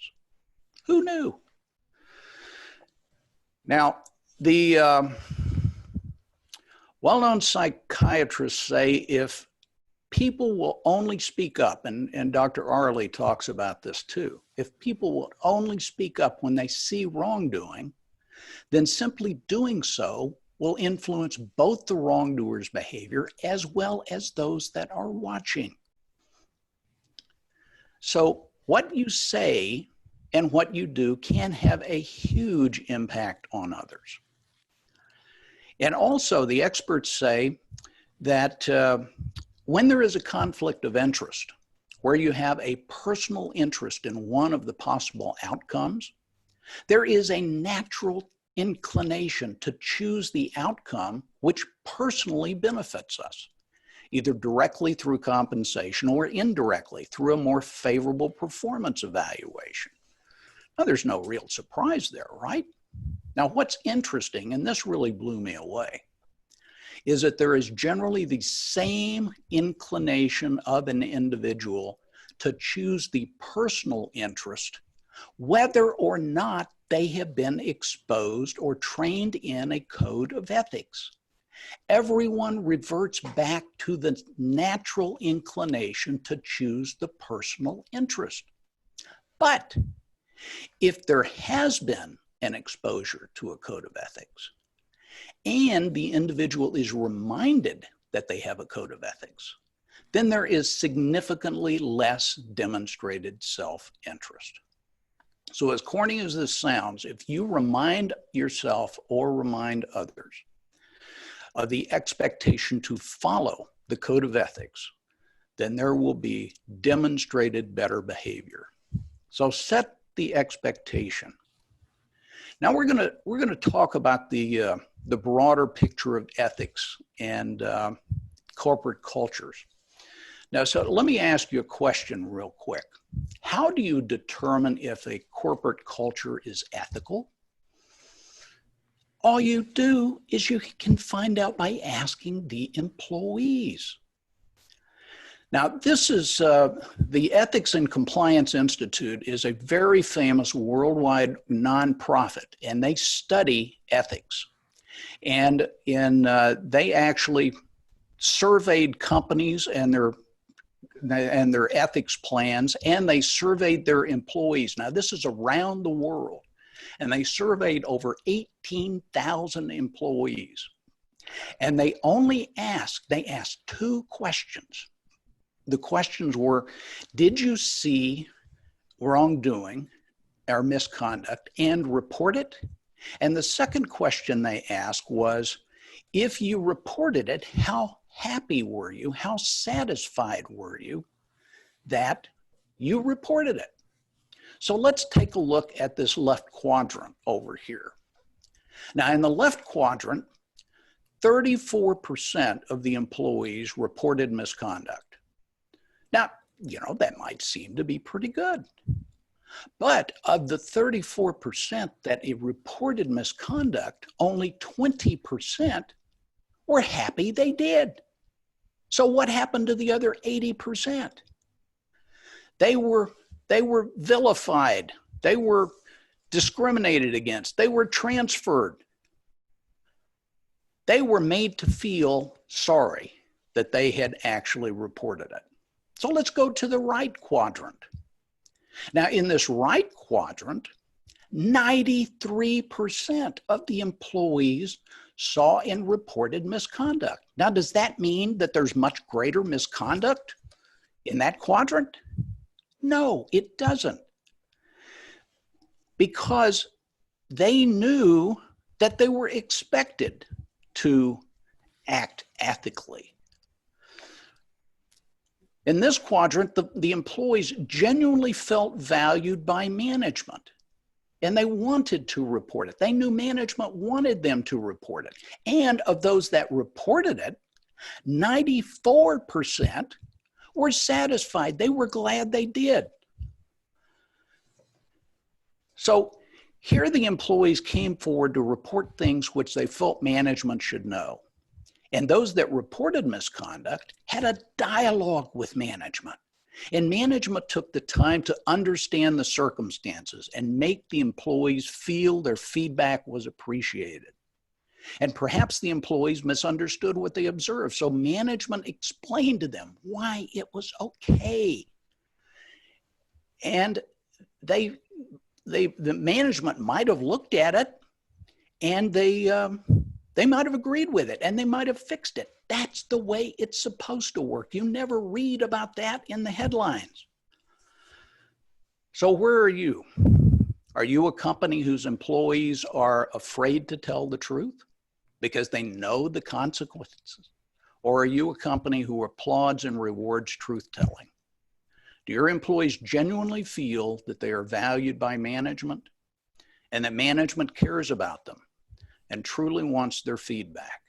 Who knew? Now, the well-known psychiatrists say if people will only speak up, and Dr. Arley talks about this too, if people will only speak up when they see wrongdoing, then simply doing so will influence both the wrongdoer's behavior as well as those that are watching. So what you say and what you do can have a huge impact on others. And also the experts say that when there is a conflict of interest, where you have a personal interest in one of the possible outcomes, there is a natural inclination to choose the outcome which personally benefits us, either directly through compensation or indirectly through a more favorable performance evaluation. Now, there's no real surprise there, right? Now, what's interesting, and this really blew me away, is that there is generally the same inclination of an individual to choose the personal interest, whether or not they have been exposed or trained in a code of ethics. Everyone reverts back to the natural inclination to choose the personal interest. But if there has been an exposure to a code of ethics, and the individual is reminded that they have a code of ethics, then there is significantly less demonstrated self-interest. So as corny as this sounds, if you remind yourself or remind others of the expectation to follow the code of ethics, then there will be demonstrated better behavior. So set the expectation. Now we're gonna talk about the broader picture of ethics and corporate cultures. Now, so let me ask you a question real quick. How do you determine if a corporate culture is ethical? All you do is you can find out by asking the employees. Now, this is the Ethics and Compliance Institute is a very famous worldwide nonprofit, and they study ethics. And they actually surveyed companies and their ethics plans, and they surveyed their employees. Now, this is around the world, and they surveyed over 18,000 employees. And they asked two questions. The questions were, did you see wrongdoing or misconduct and report it? And the second question they asked was, if you reported it, how happy were you? How satisfied were you that you reported it? So let's take a look at this left quadrant over here. Now, in the left quadrant, 34% of the employees reported misconduct. Now, you know, that might seem to be pretty good. But of the 34% that reported misconduct, only 20% were happy they did. So what happened to the other 80%? They were vilified. They were discriminated against. They were transferred. They were made to feel sorry that they had actually reported it. So let's go to the right quadrant. Now, in this right quadrant, 93% of the employees saw and reported misconduct. Now, does that mean that there's much greater misconduct in that quadrant? No, it doesn't. Because they knew that they were expected to act ethically. In this quadrant, the employees genuinely felt valued by management, and they wanted to report it. They knew management wanted them to report it. And of those that reported it, 94% were satisfied. They were glad they did. So here the employees came forward to report things which they felt management should know. And those that reported misconduct had a dialogue with management. And management took the time to understand the circumstances and make the employees feel their feedback was appreciated. And perhaps the employees misunderstood what they observed. So management explained to them why it was okay. And the management might have looked at it and they might have agreed with it and they might have fixed it. That's the way it's supposed to work. You never read about that in the headlines. So where are you? Are you a company whose employees are afraid to tell the truth because they know the consequences? Or are you a company who applauds and rewards truth-telling? Do your employees genuinely feel that they are valued by management and that management cares about them and truly wants their feedback?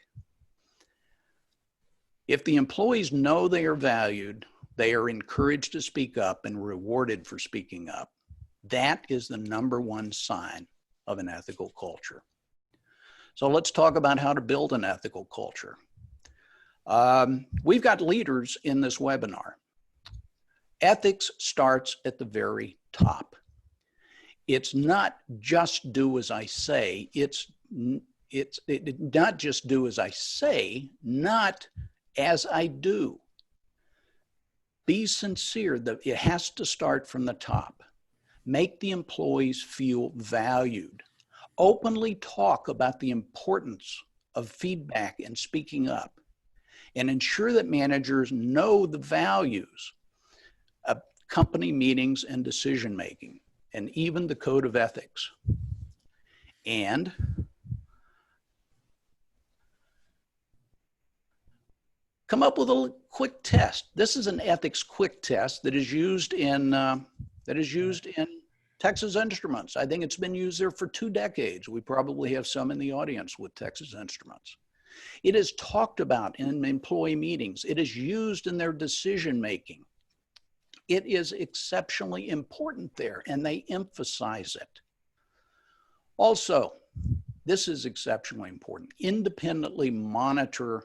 If the employees know they are valued, they are encouraged to speak up and rewarded for speaking up. That is the #1 sign of an ethical culture. So let's talk about how to build an ethical culture. We've got leaders in this webinar. Ethics starts at the very top. It's not just do as I say. It's not just do as I say, not as I do. Be sincere. It has to start from the top. Make the employees feel valued. Openly talk about the importance of feedback and speaking up, and ensure that managers know the values of company meetings and decision making, and even the code of ethics. And come up with a quick test. This is an ethics quick test that is used in Texas Instruments. I think it's been used there for 2 decades. We probably have some in the audience with Texas Instruments. It is talked about in employee meetings. It is used in their decision making. It is exceptionally important there, and they emphasize it. Also, this is exceptionally important. Independently monitor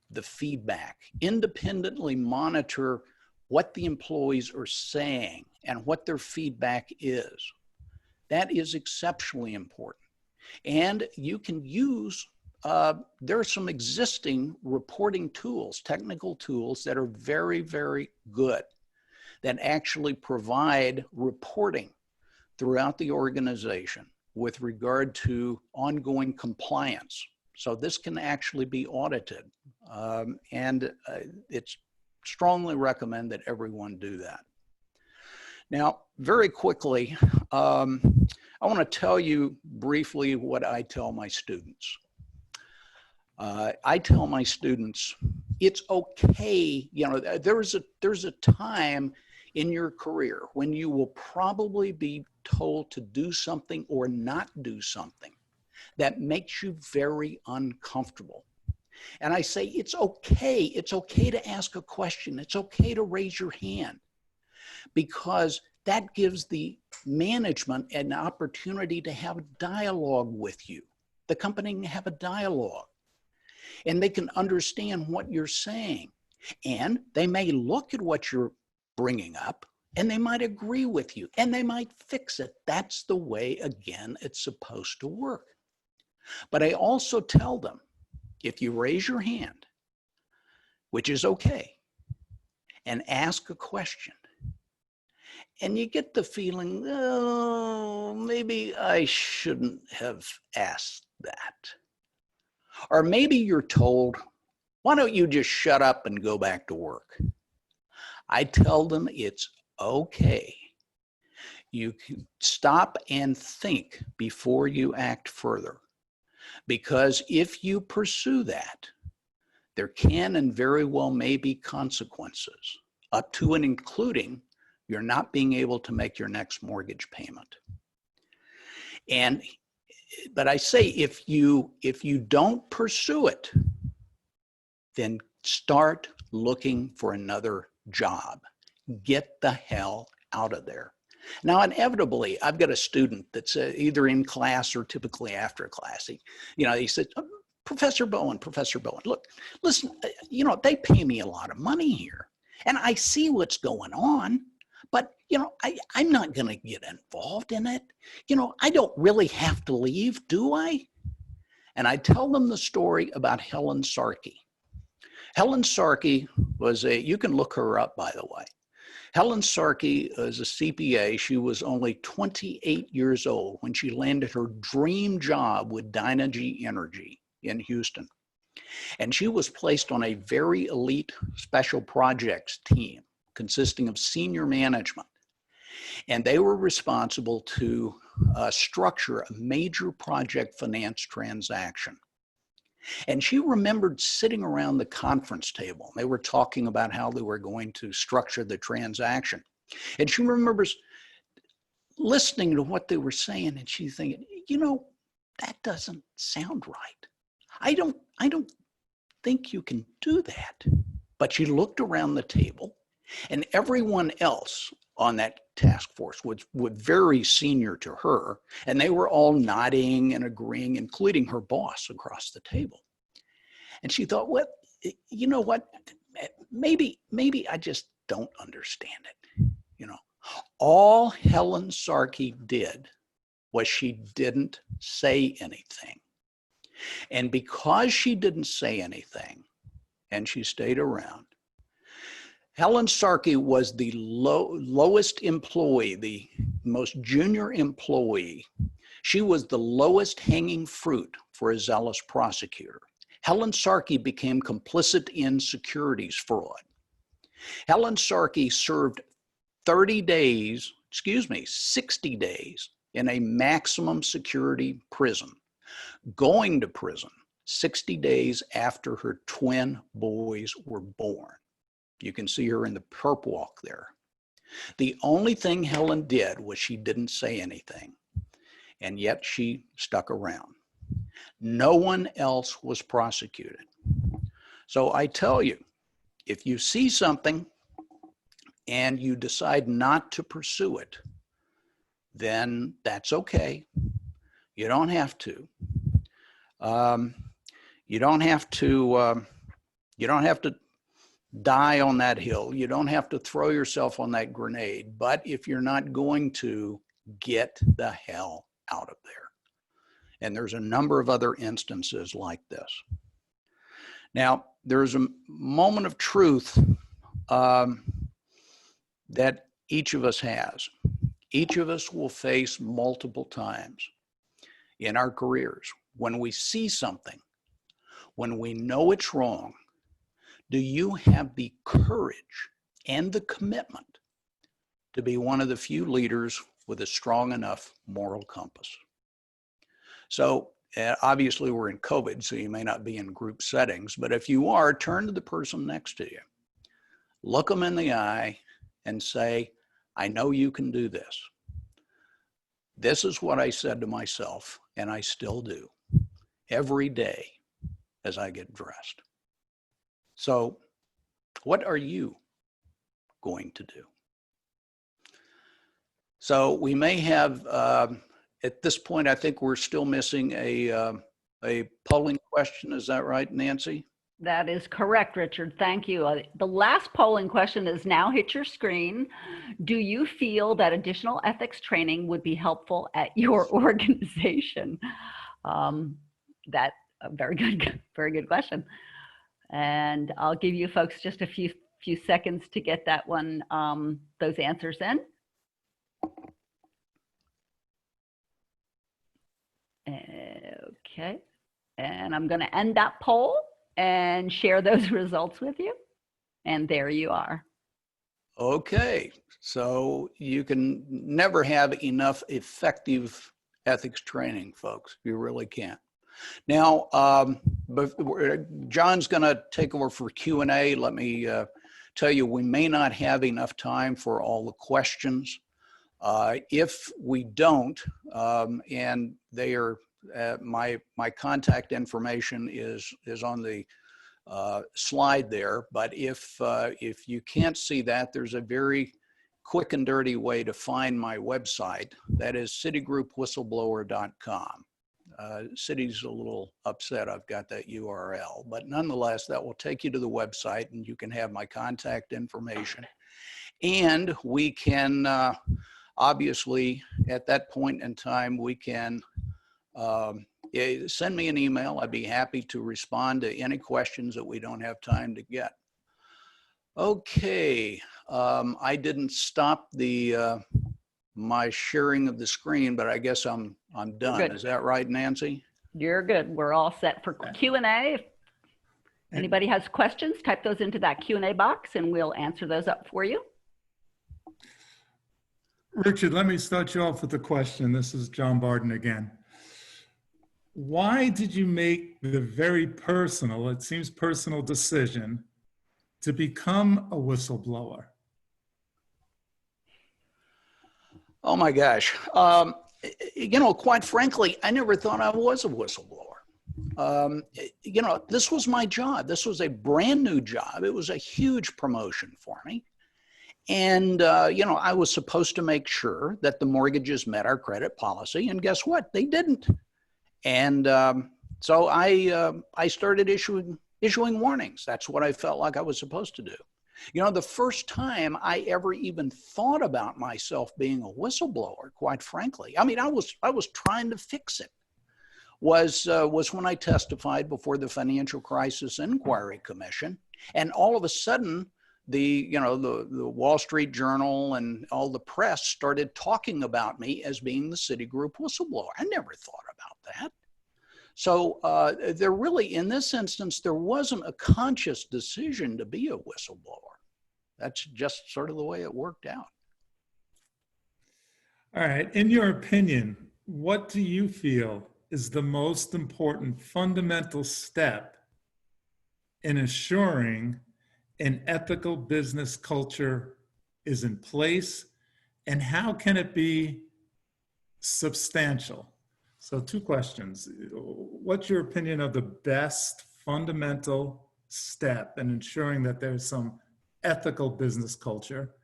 the feedback. Independently monitor what the employees are saying and what their feedback is. That is exceptionally important. And you can use, there are some existing reporting tools, technical tools that are very, very good, that actually provide reporting throughout the organization with regard to ongoing compliance. So this can actually be audited. It's strongly recommend that everyone do that. Now, very quickly, I want to tell you briefly what I tell my students. I tell my students, it's okay, you know, there's a time in your career when you will probably be told to do something or not do something that makes you very uncomfortable. And I say, it's okay to ask a question. It's okay to raise your hand, because that gives the management an opportunity to have a dialogue with you. The company can have a dialogue, and they can understand what you're saying. And they may look at what you're bringing up, and they might agree with you, and they might fix it. That's the way, again, it's supposed to work. But I also tell them, if you raise your hand, which is okay, and ask a question, and you get the feeling, oh, maybe I shouldn't have asked that. Or maybe you're told, why don't you just shut up and go back to work? I tell them it's okay. You can stop and think before you act further. Because if you pursue that, there can and very well may be consequences, up to and including you're not being able to make your next mortgage payment. But I say, if you don't pursue it, then start looking for another job. Get the hell out of there. Now, inevitably, I've got a student that's either in class or typically after class. He said, Professor Bowen, look, listen, they pay me a lot of money here, and I see what's going on, but, I'm not going to get involved in it. I don't really have to leave, do I? And I tell them the story about Helen Sarkey. Helen Sarkey was you can look her up, by the way. Helen Sarkey is a CPA. She was only 28 years old when she landed her dream job with Dynegy Energy in Houston. And she was placed on a very elite special projects team consisting of senior management. And they were responsible to structure a major project finance transaction. And she remembered sitting around the conference table. They were talking about how they were going to structure the transaction. And she remembers listening to what they were saying, and she's thinking, that doesn't sound right. I don't think you can do that. But she looked around the table, and everyone else on that task force was very senior to her, and they were all nodding and agreeing, including her boss across the table. And she thought, well, you know what? Maybe I just don't understand it. All Helen Sarkey did was she didn't say anything. And because she didn't say anything and she stayed around, Helen Sarkey was the lowest employee, the most junior employee. She was the lowest hanging fruit for a zealous prosecutor. Helen Sarkey became complicit in securities fraud. Helen Sarkey served 60 days in a maximum security prison, going to prison 60 days after her twin boys were born. You can see her in the perp walk there. The only thing Helen did was she didn't say anything, and yet she stuck around. No one else was prosecuted. So I tell you, if you see something and you decide not to pursue it, then that's okay. You don't have to. You don't have to die on that hill. You don't have to throw yourself on that grenade. But if you're not going to, get the hell out of there. And there's a number of other instances like this. Now, there's a moment of truth that each of us has. Each of us will face multiple times in our careers when we see something, when we know it's wrong. Do you have the courage and the commitment to be one of the few leaders with a strong enough moral compass? So obviously we're in COVID, so you may not be in group settings, but if you are, turn to the person next to you. Look them in the eye and say, I know you can do this. This is what I said to myself, and I still do every day as I get dressed. So what are you going to do? So we may have, at this point, I think we're still missing a polling question. Is that right, Nancy? That is correct, Richard. Thank you. The last polling question has now hit your screen. Do you feel that additional ethics training would be helpful at your organization? That's a very good question. And I'll give you folks just a few seconds to get that one, those answers in. Okay. And I'm going to end that poll and share those results with you. And there you are. Okay, so you can never have enough effective ethics training, folks. You really can't. Now, John's going to take over for Q&A. Let me tell you, we may not have enough time for all the questions. If we don't, and they are, my contact information is on the slide there, but if you can't see that, there's a very quick and dirty way to find my website. That is citigroupwhistleblower.com. Citi's a little upset I've got that URL, but nonetheless, that will take you to the website and you can have my contact information. And we can, obviously, at that point in time, we can send me an email. I'd be happy to respond to any questions that we don't have time to get. Okay, I didn't stop the my sharing of the screen, but I guess I'm done. Good. Is that right, Nancy? You're good. We're all set for Q&A. If anybody has questions, type those into that Q&A box and we'll answer those up for you. Richard, let me start you off with a question. This is John Barden again. Why did you make the very personal, it seems personal decision to become a whistleblower? Oh my gosh. You know, quite frankly, I never thought I was a whistleblower. You know, this was my job. This was a brand new job. It was a huge promotion for me. And, you know, I was supposed to make sure that the mortgages met our credit policy. And guess what? They didn't. And so I started issuing warnings. That's what I felt like I was supposed to do. You know, the first time I ever even thought about myself being a whistleblower, quite frankly, I mean, I was trying to fix it, was when I testified before the Financial Crisis Inquiry Commission. And all of a sudden, the Wall Street Journal and all the press started talking about me as being the Citigroup whistleblower. I never thought about that. So there really, in this instance, there wasn't a conscious decision to be a whistleblower. That's just sort of the way it worked out. All right. In your opinion, what do you feel is the most important fundamental step in assuring an ethical business culture is in place, and how can it be substantial? So 2 questions. What's your opinion of the best fundamental step in ensuring that there's some ethical business culture?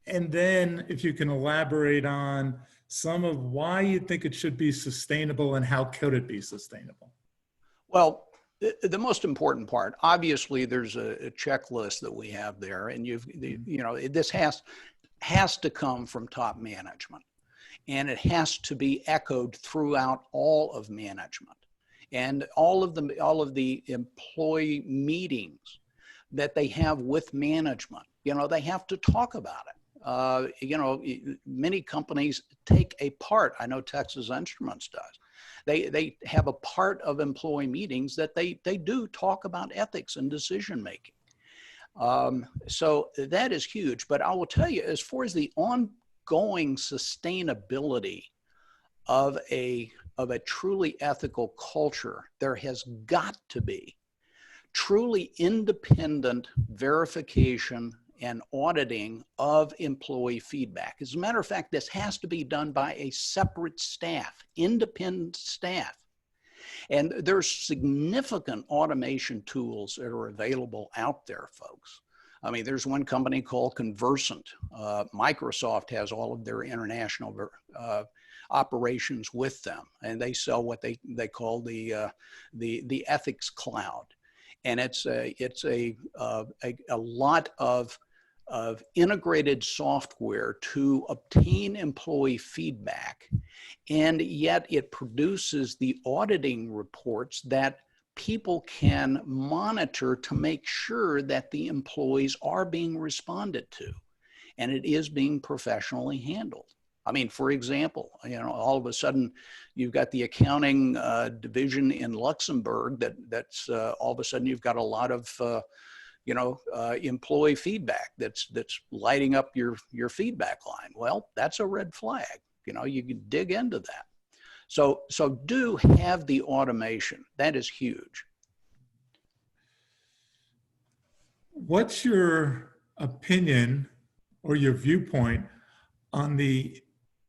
And then if you can elaborate on some of why you think it should be sustainable and how could it be sustainable? Well, the most important part, obviously there's a checklist that we have there, and you know, this has to come from top management. And it has to be echoed throughout all of management and all of the employee meetings that they have with management. You know, they have to talk about it. You know, many companies take a part. I know Texas Instruments does. They have a part of employee meetings that they do talk about ethics and decision making. So that is huge. But I will tell you, as far as the ongoing sustainability of a truly ethical culture, there has got to be truly independent verification and auditing of employee feedback. As a matter of fact, this has to be done by a separate staff, independent staff. And there's significant automation tools that are available out there, folks. I mean, there's one company called Conversant. Microsoft has all of their international operations with them, and they sell what they call the ethics cloud. And it's a lot of integrated software to obtain employee feedback, and yet it produces the auditing reports that people can monitor to make sure that the employees are being responded to and it is being professionally handled. I mean, for example, all of a sudden you've got the accounting division in Luxembourg that's all of a sudden you've got a lot of employee feedback that's lighting up your feedback line. Well, that's a red flag. You can dig into that. So do have the automation. That is huge. What's your opinion or your viewpoint on the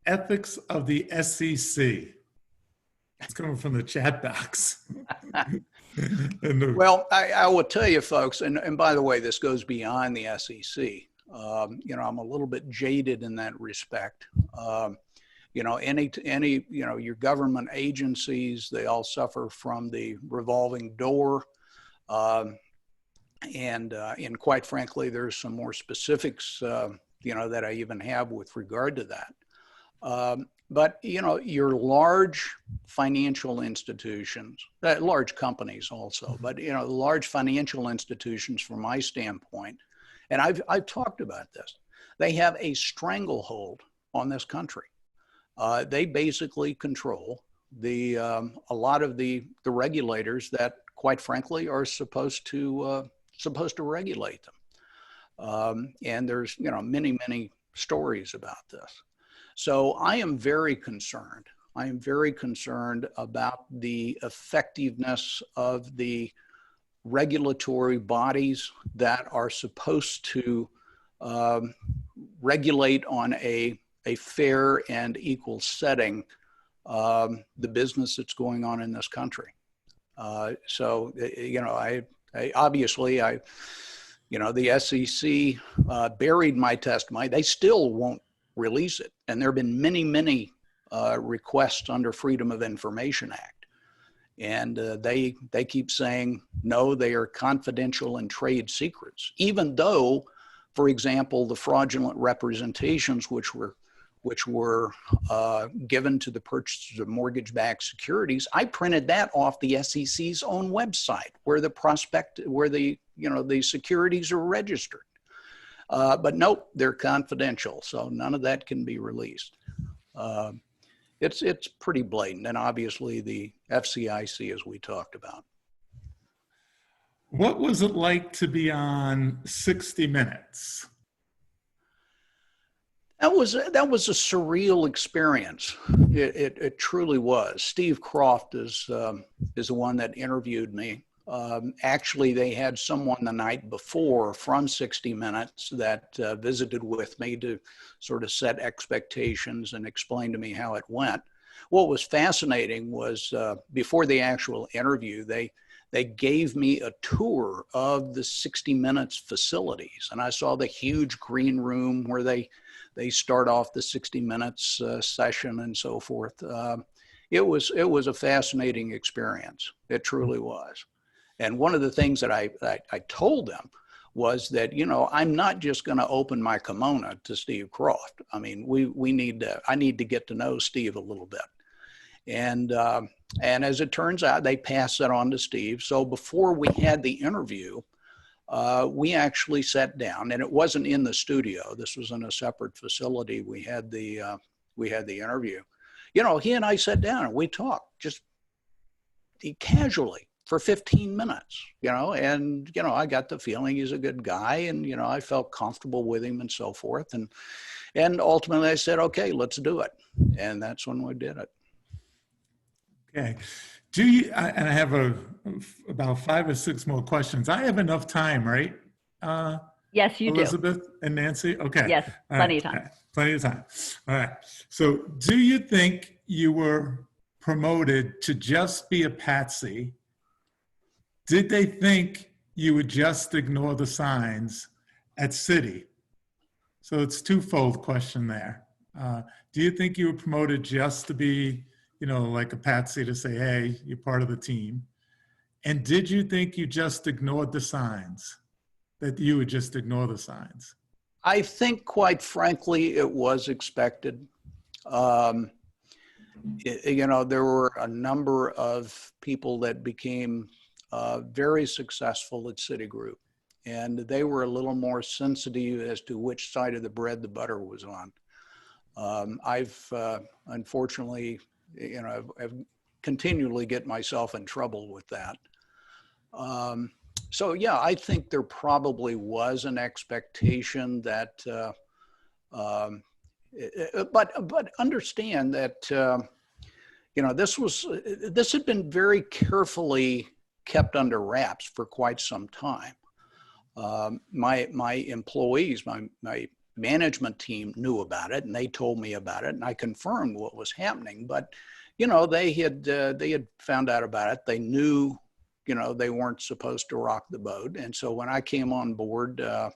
ethics of the SEC? It's coming from the chat box. Well, I will tell you, folks, and by the way, this goes beyond the SEC. I'm a little bit jaded in that respect. Your government agencies, they all suffer from the revolving door. And quite frankly, there's some more specifics, that I even have with regard to that. But your large financial institutions, large companies also, but large financial institutions, from my standpoint, and I've talked about this, they have a stranglehold on this country. They basically control a lot of the regulators that, quite frankly, are supposed to regulate them. And there's many stories about this. So I am very concerned. I am very concerned about the effectiveness of the regulatory bodies that are supposed to regulate on a fair and equal setting the business that's going on in this country. I obviously, the SEC buried my testimony. They still won't release it. And there have been many requests under Freedom of Information Act. And they keep saying, no, they are confidential and trade secrets, even though, for example, the fraudulent representations which were given to the purchasers of mortgage-backed securities, I printed that off the SEC's own website, where the securities are registered. But nope, they're confidential, so none of that can be released. It's pretty blatant, and obviously the FCIC, as we talked about. What was it like to be on 60 Minutes? That was a surreal experience. It truly was. Steve Croft is the one that interviewed me. Actually, they had someone the night before from 60 Minutes that visited with me to sort of set expectations and explain to me how it went. What was fascinating was before the actual interview, they gave me a tour of the 60 Minutes facilities, and I saw the huge green room where they start off the 60 Minutes session and so forth. It was a fascinating experience. It truly was. And one of the things that I told them was that, I'm not just going to open my kimono to Steve Croft. I mean, I need to get to know Steve a little bit. And as it turns out, they passed that on to Steve. So before we had the interview, we actually sat down, and it wasn't in the studio. This was in a separate facility. We had the interview. He and I sat down and we talked just casually for 15 minutes, and, I got the feeling he's a good guy, and, I felt comfortable with him and so forth. And ultimately I said, okay, let's do it. And that's when we did it. Okay. And I have about 5 or 6 more questions. I have enough time, right? Yes, you Elizabeth and Nancy? Okay. Yes, plenty of time. Plenty of time. All right. So do you think you were promoted to just be a patsy? Did they think you would just ignore the signs at Citi? So it's twofold question there. Do you think you were promoted just to be, like a patsy, to say, hey, you're part of the team? And did you think you just ignored the signs, that you would just ignore the signs? I think, quite frankly, it was expected. There were a number of people that became very successful at Citigroup, and they were a little more sensitive as to which side of the bread the butter was on. I've unfortunately, I've continually get myself in trouble with that. So yeah, I think there probably was an expectation that, but understand that this had been very carefully kept under wraps for quite some time. My employees, my management team knew about it, and they told me about it, and I confirmed what was happening. But they had found out about it. They knew they weren't supposed to rock the boat, and so when I came on board, I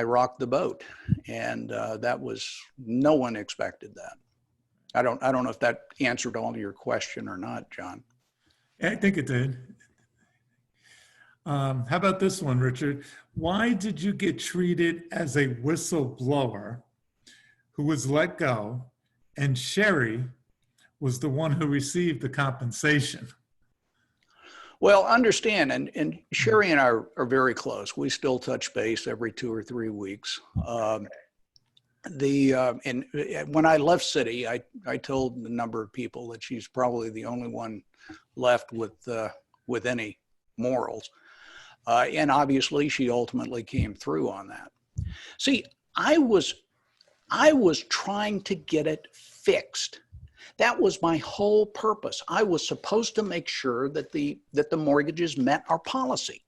rocked the boat, and that was, no one expected that. I don't know if that answered all of your question or not, John. I think it did. How about this one, Richard? Why did you get treated as a whistleblower who was let go, and Sherry was the one who received the compensation? Well, understand, and Sherry and I are very close. We still touch base every 2 or 3 weeks. And when I left City, I told a number of people that she's probably the only one left with any morals. And obviously, she ultimately came through on that. See, I was trying to get it fixed. That was my whole purpose. I was supposed to make sure that the mortgages met our policy.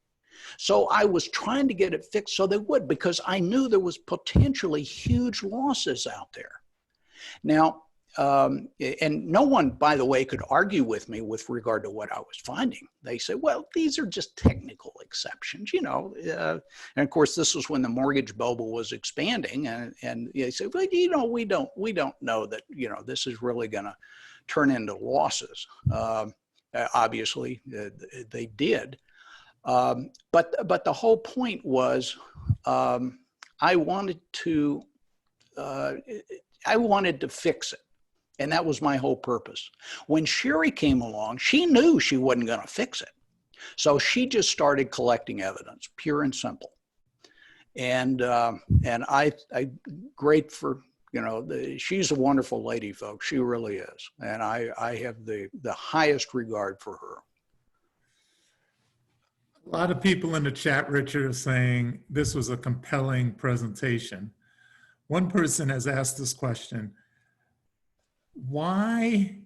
So I was trying to get it fixed so they would, because I knew there was potentially huge losses out there. Now, and no one, by the way, could argue with me with regard to what I was finding. They said, well, these are just technical exceptions, and of course, this was when the mortgage bubble was expanding, and they said, well, we don't know that, this is really going to turn into losses. Obviously, they did. But the whole point was, I wanted to fix it. And that was my whole purpose. When Sherry came along, she knew she wasn't going to fix it. So she just started collecting evidence, pure and simple. And I great for, she's a wonderful lady, folks. She really is. And I have the highest regard for her. A lot of people in the chat, Richard, are saying this was a compelling presentation. One person has asked this question: why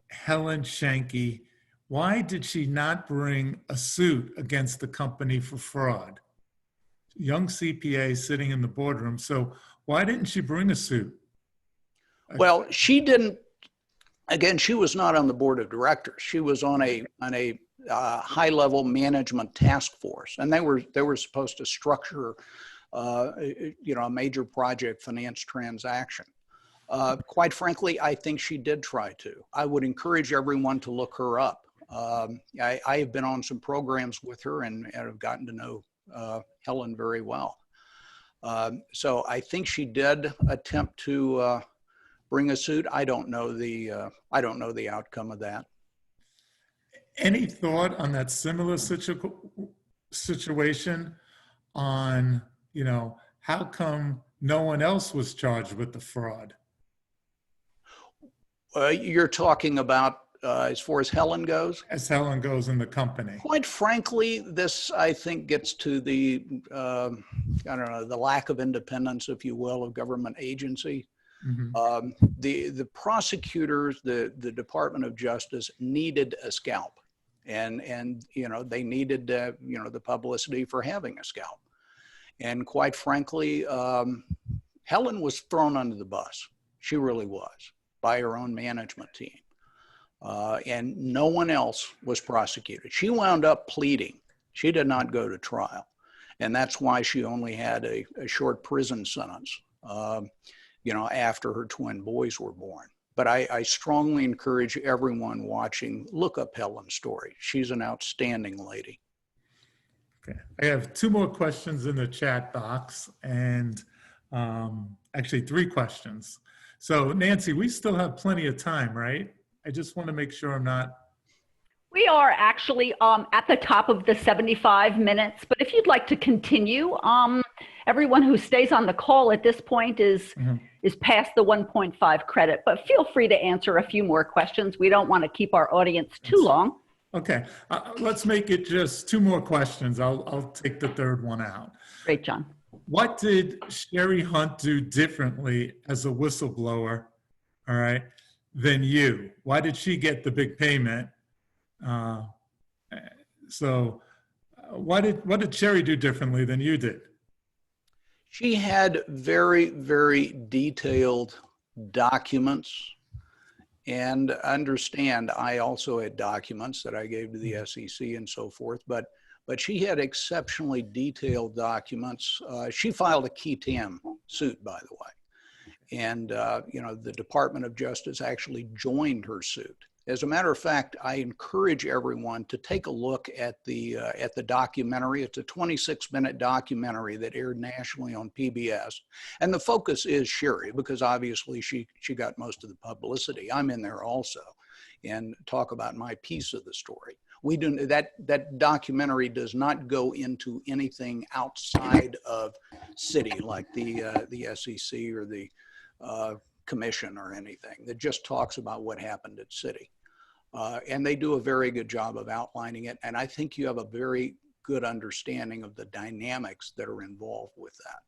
Helen Shanky, why did she not bring a suit against the company for fraud? Young CPA sitting in the boardroom. So why didn't she bring a suit? Well, she didn't. Again, she was not on the board of directors. She was on a high-level management task force, and they were supposed to structure, a major project finance transaction. Quite frankly, I think she did try to. I would encourage everyone to look her up. I have been on some programs with her and have gotten to know Helen very well. So I think she did attempt to bring a suit. I don't know the outcome of that. Any thought on that similar situation on, how come no one else was charged with the fraud? You're talking about as far as Helen goes? As Helen goes in the company. Quite frankly, this, I think, gets to the, the lack of independence, if you will, of government agency. Mm-hmm. The prosecutors, the Department of Justice needed a scalp. And they needed, the publicity for having a scalp. And quite frankly, Helen was thrown under the bus. She really was, by her own management team. And no one else was prosecuted. She wound up pleading. She did not go to trial. And that's why she only had a short prison sentence, after her twin boys were born. But I strongly encourage everyone watching, look up Helen's story. She's an outstanding lady. Okay. I have 2 more questions in the chat box, and actually 3 questions. So Nancy, we still have plenty of time, right? I just want to make sure I'm not. We are actually at the top of the 75 minutes, but if you'd like to continue, everyone who stays on the call at this point is past the 1.5 credit, but feel free to answer a few more questions. We don't want to keep our audience too long. Okay, let's make it just 2 more questions. I'll take the 3rd one out. Great, John. What did Sherry Hunt do differently as a whistleblower, all right, than you? Why did she get the big payment? What did Sherry do differently than you did? She had very, very detailed documents. And understand, I also had documents that I gave to the SEC and so forth, but she had exceptionally detailed documents. She filed a key tam suit, by the way. And, the Department of Justice actually joined her suit. As a matter of fact, I encourage everyone to take a look at the documentary. It's a 26-minute documentary that aired nationally on PBS. And the focus is Sherry, because obviously she got most of the publicity. I'm in there also and talk about my piece of the story. We do that documentary does not go into anything outside of city, like the SEC or the commission or anything. That just talks about what happened at city. And they do a very good job of outlining it. And I think you have a very good understanding of the dynamics that are involved with that.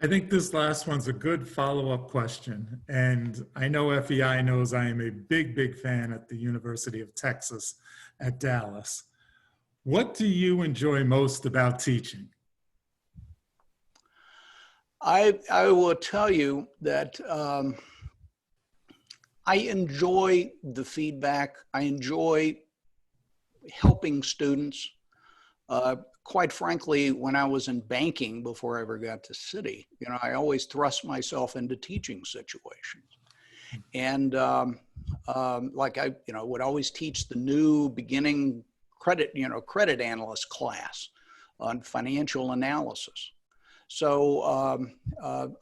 I think this last one's a good follow-up question. And I know FEI knows I am a big, big fan at the University of Texas at Dallas. What do you enjoy most about teaching? I will tell you that I enjoy the feedback. I enjoy helping students. Quite frankly, when I was in banking before I ever got to city, I always thrust myself into teaching situations. And like I would always teach the new beginning credit analyst class on financial analysis. So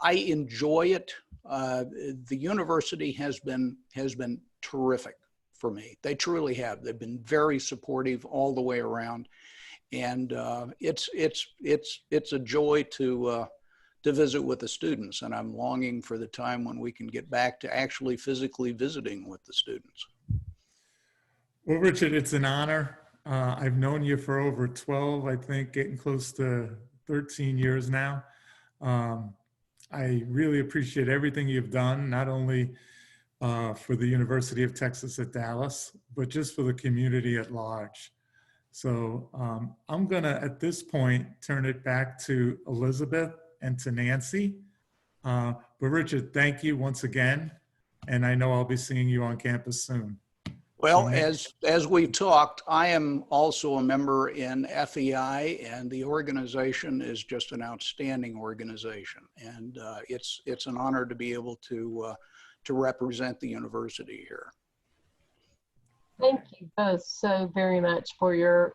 I enjoy it. The university has been terrific for me. They truly have. They've been very supportive all the way around, and it's a joy to visit with the students. And I'm longing for the time when we can get back to actually physically visiting with the students. Well, Richard, it's an honor. I've known you for over 12, I think, getting close to 13 years now. I really appreciate everything you've done, not only for the University of Texas at Dallas, but just for the community at large. So I'm gonna, at this point, turn it back to Elizabeth and to Nancy. But Richard, thank you once again. And I know I'll be seeing you on campus soon. Well, as we've talked, I am also a member in FEI, and the organization is just an outstanding organization. And it's an honor to be able to represent the university here. Thank you both so very much for your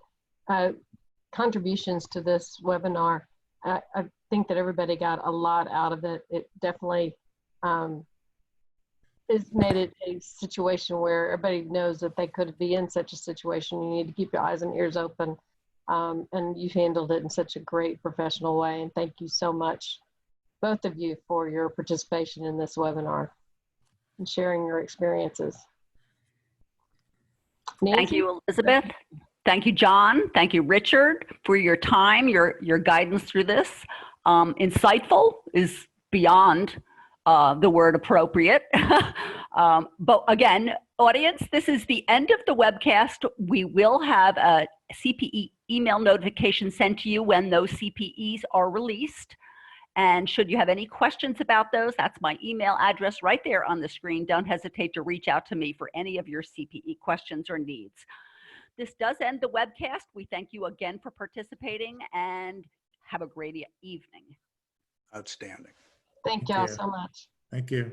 contributions to this webinar. I think that everybody got a lot out of it. It definitely it's made it a situation where everybody knows that they could be in such a situation. You need to keep your eyes and ears open. And you handled it in such a great professional way. And thank you so much, both of you, for your participation in this webinar and sharing your experiences. Nancy? Thank you, Elizabeth. Thank you, John. Thank you, Richard, for your time, your guidance through this. Insightful is beyond the word appropriate. But again, audience, this is the end of the webcast. We will have a CPE email notification sent to you when those CPEs are released. And should you have any questions about those, that's my email address right there on the screen. Don't hesitate to reach out to me for any of your CPE questions or needs. This does end the webcast. We thank you again for participating and have a great evening. Outstanding. Thank y'all so much. Thank you.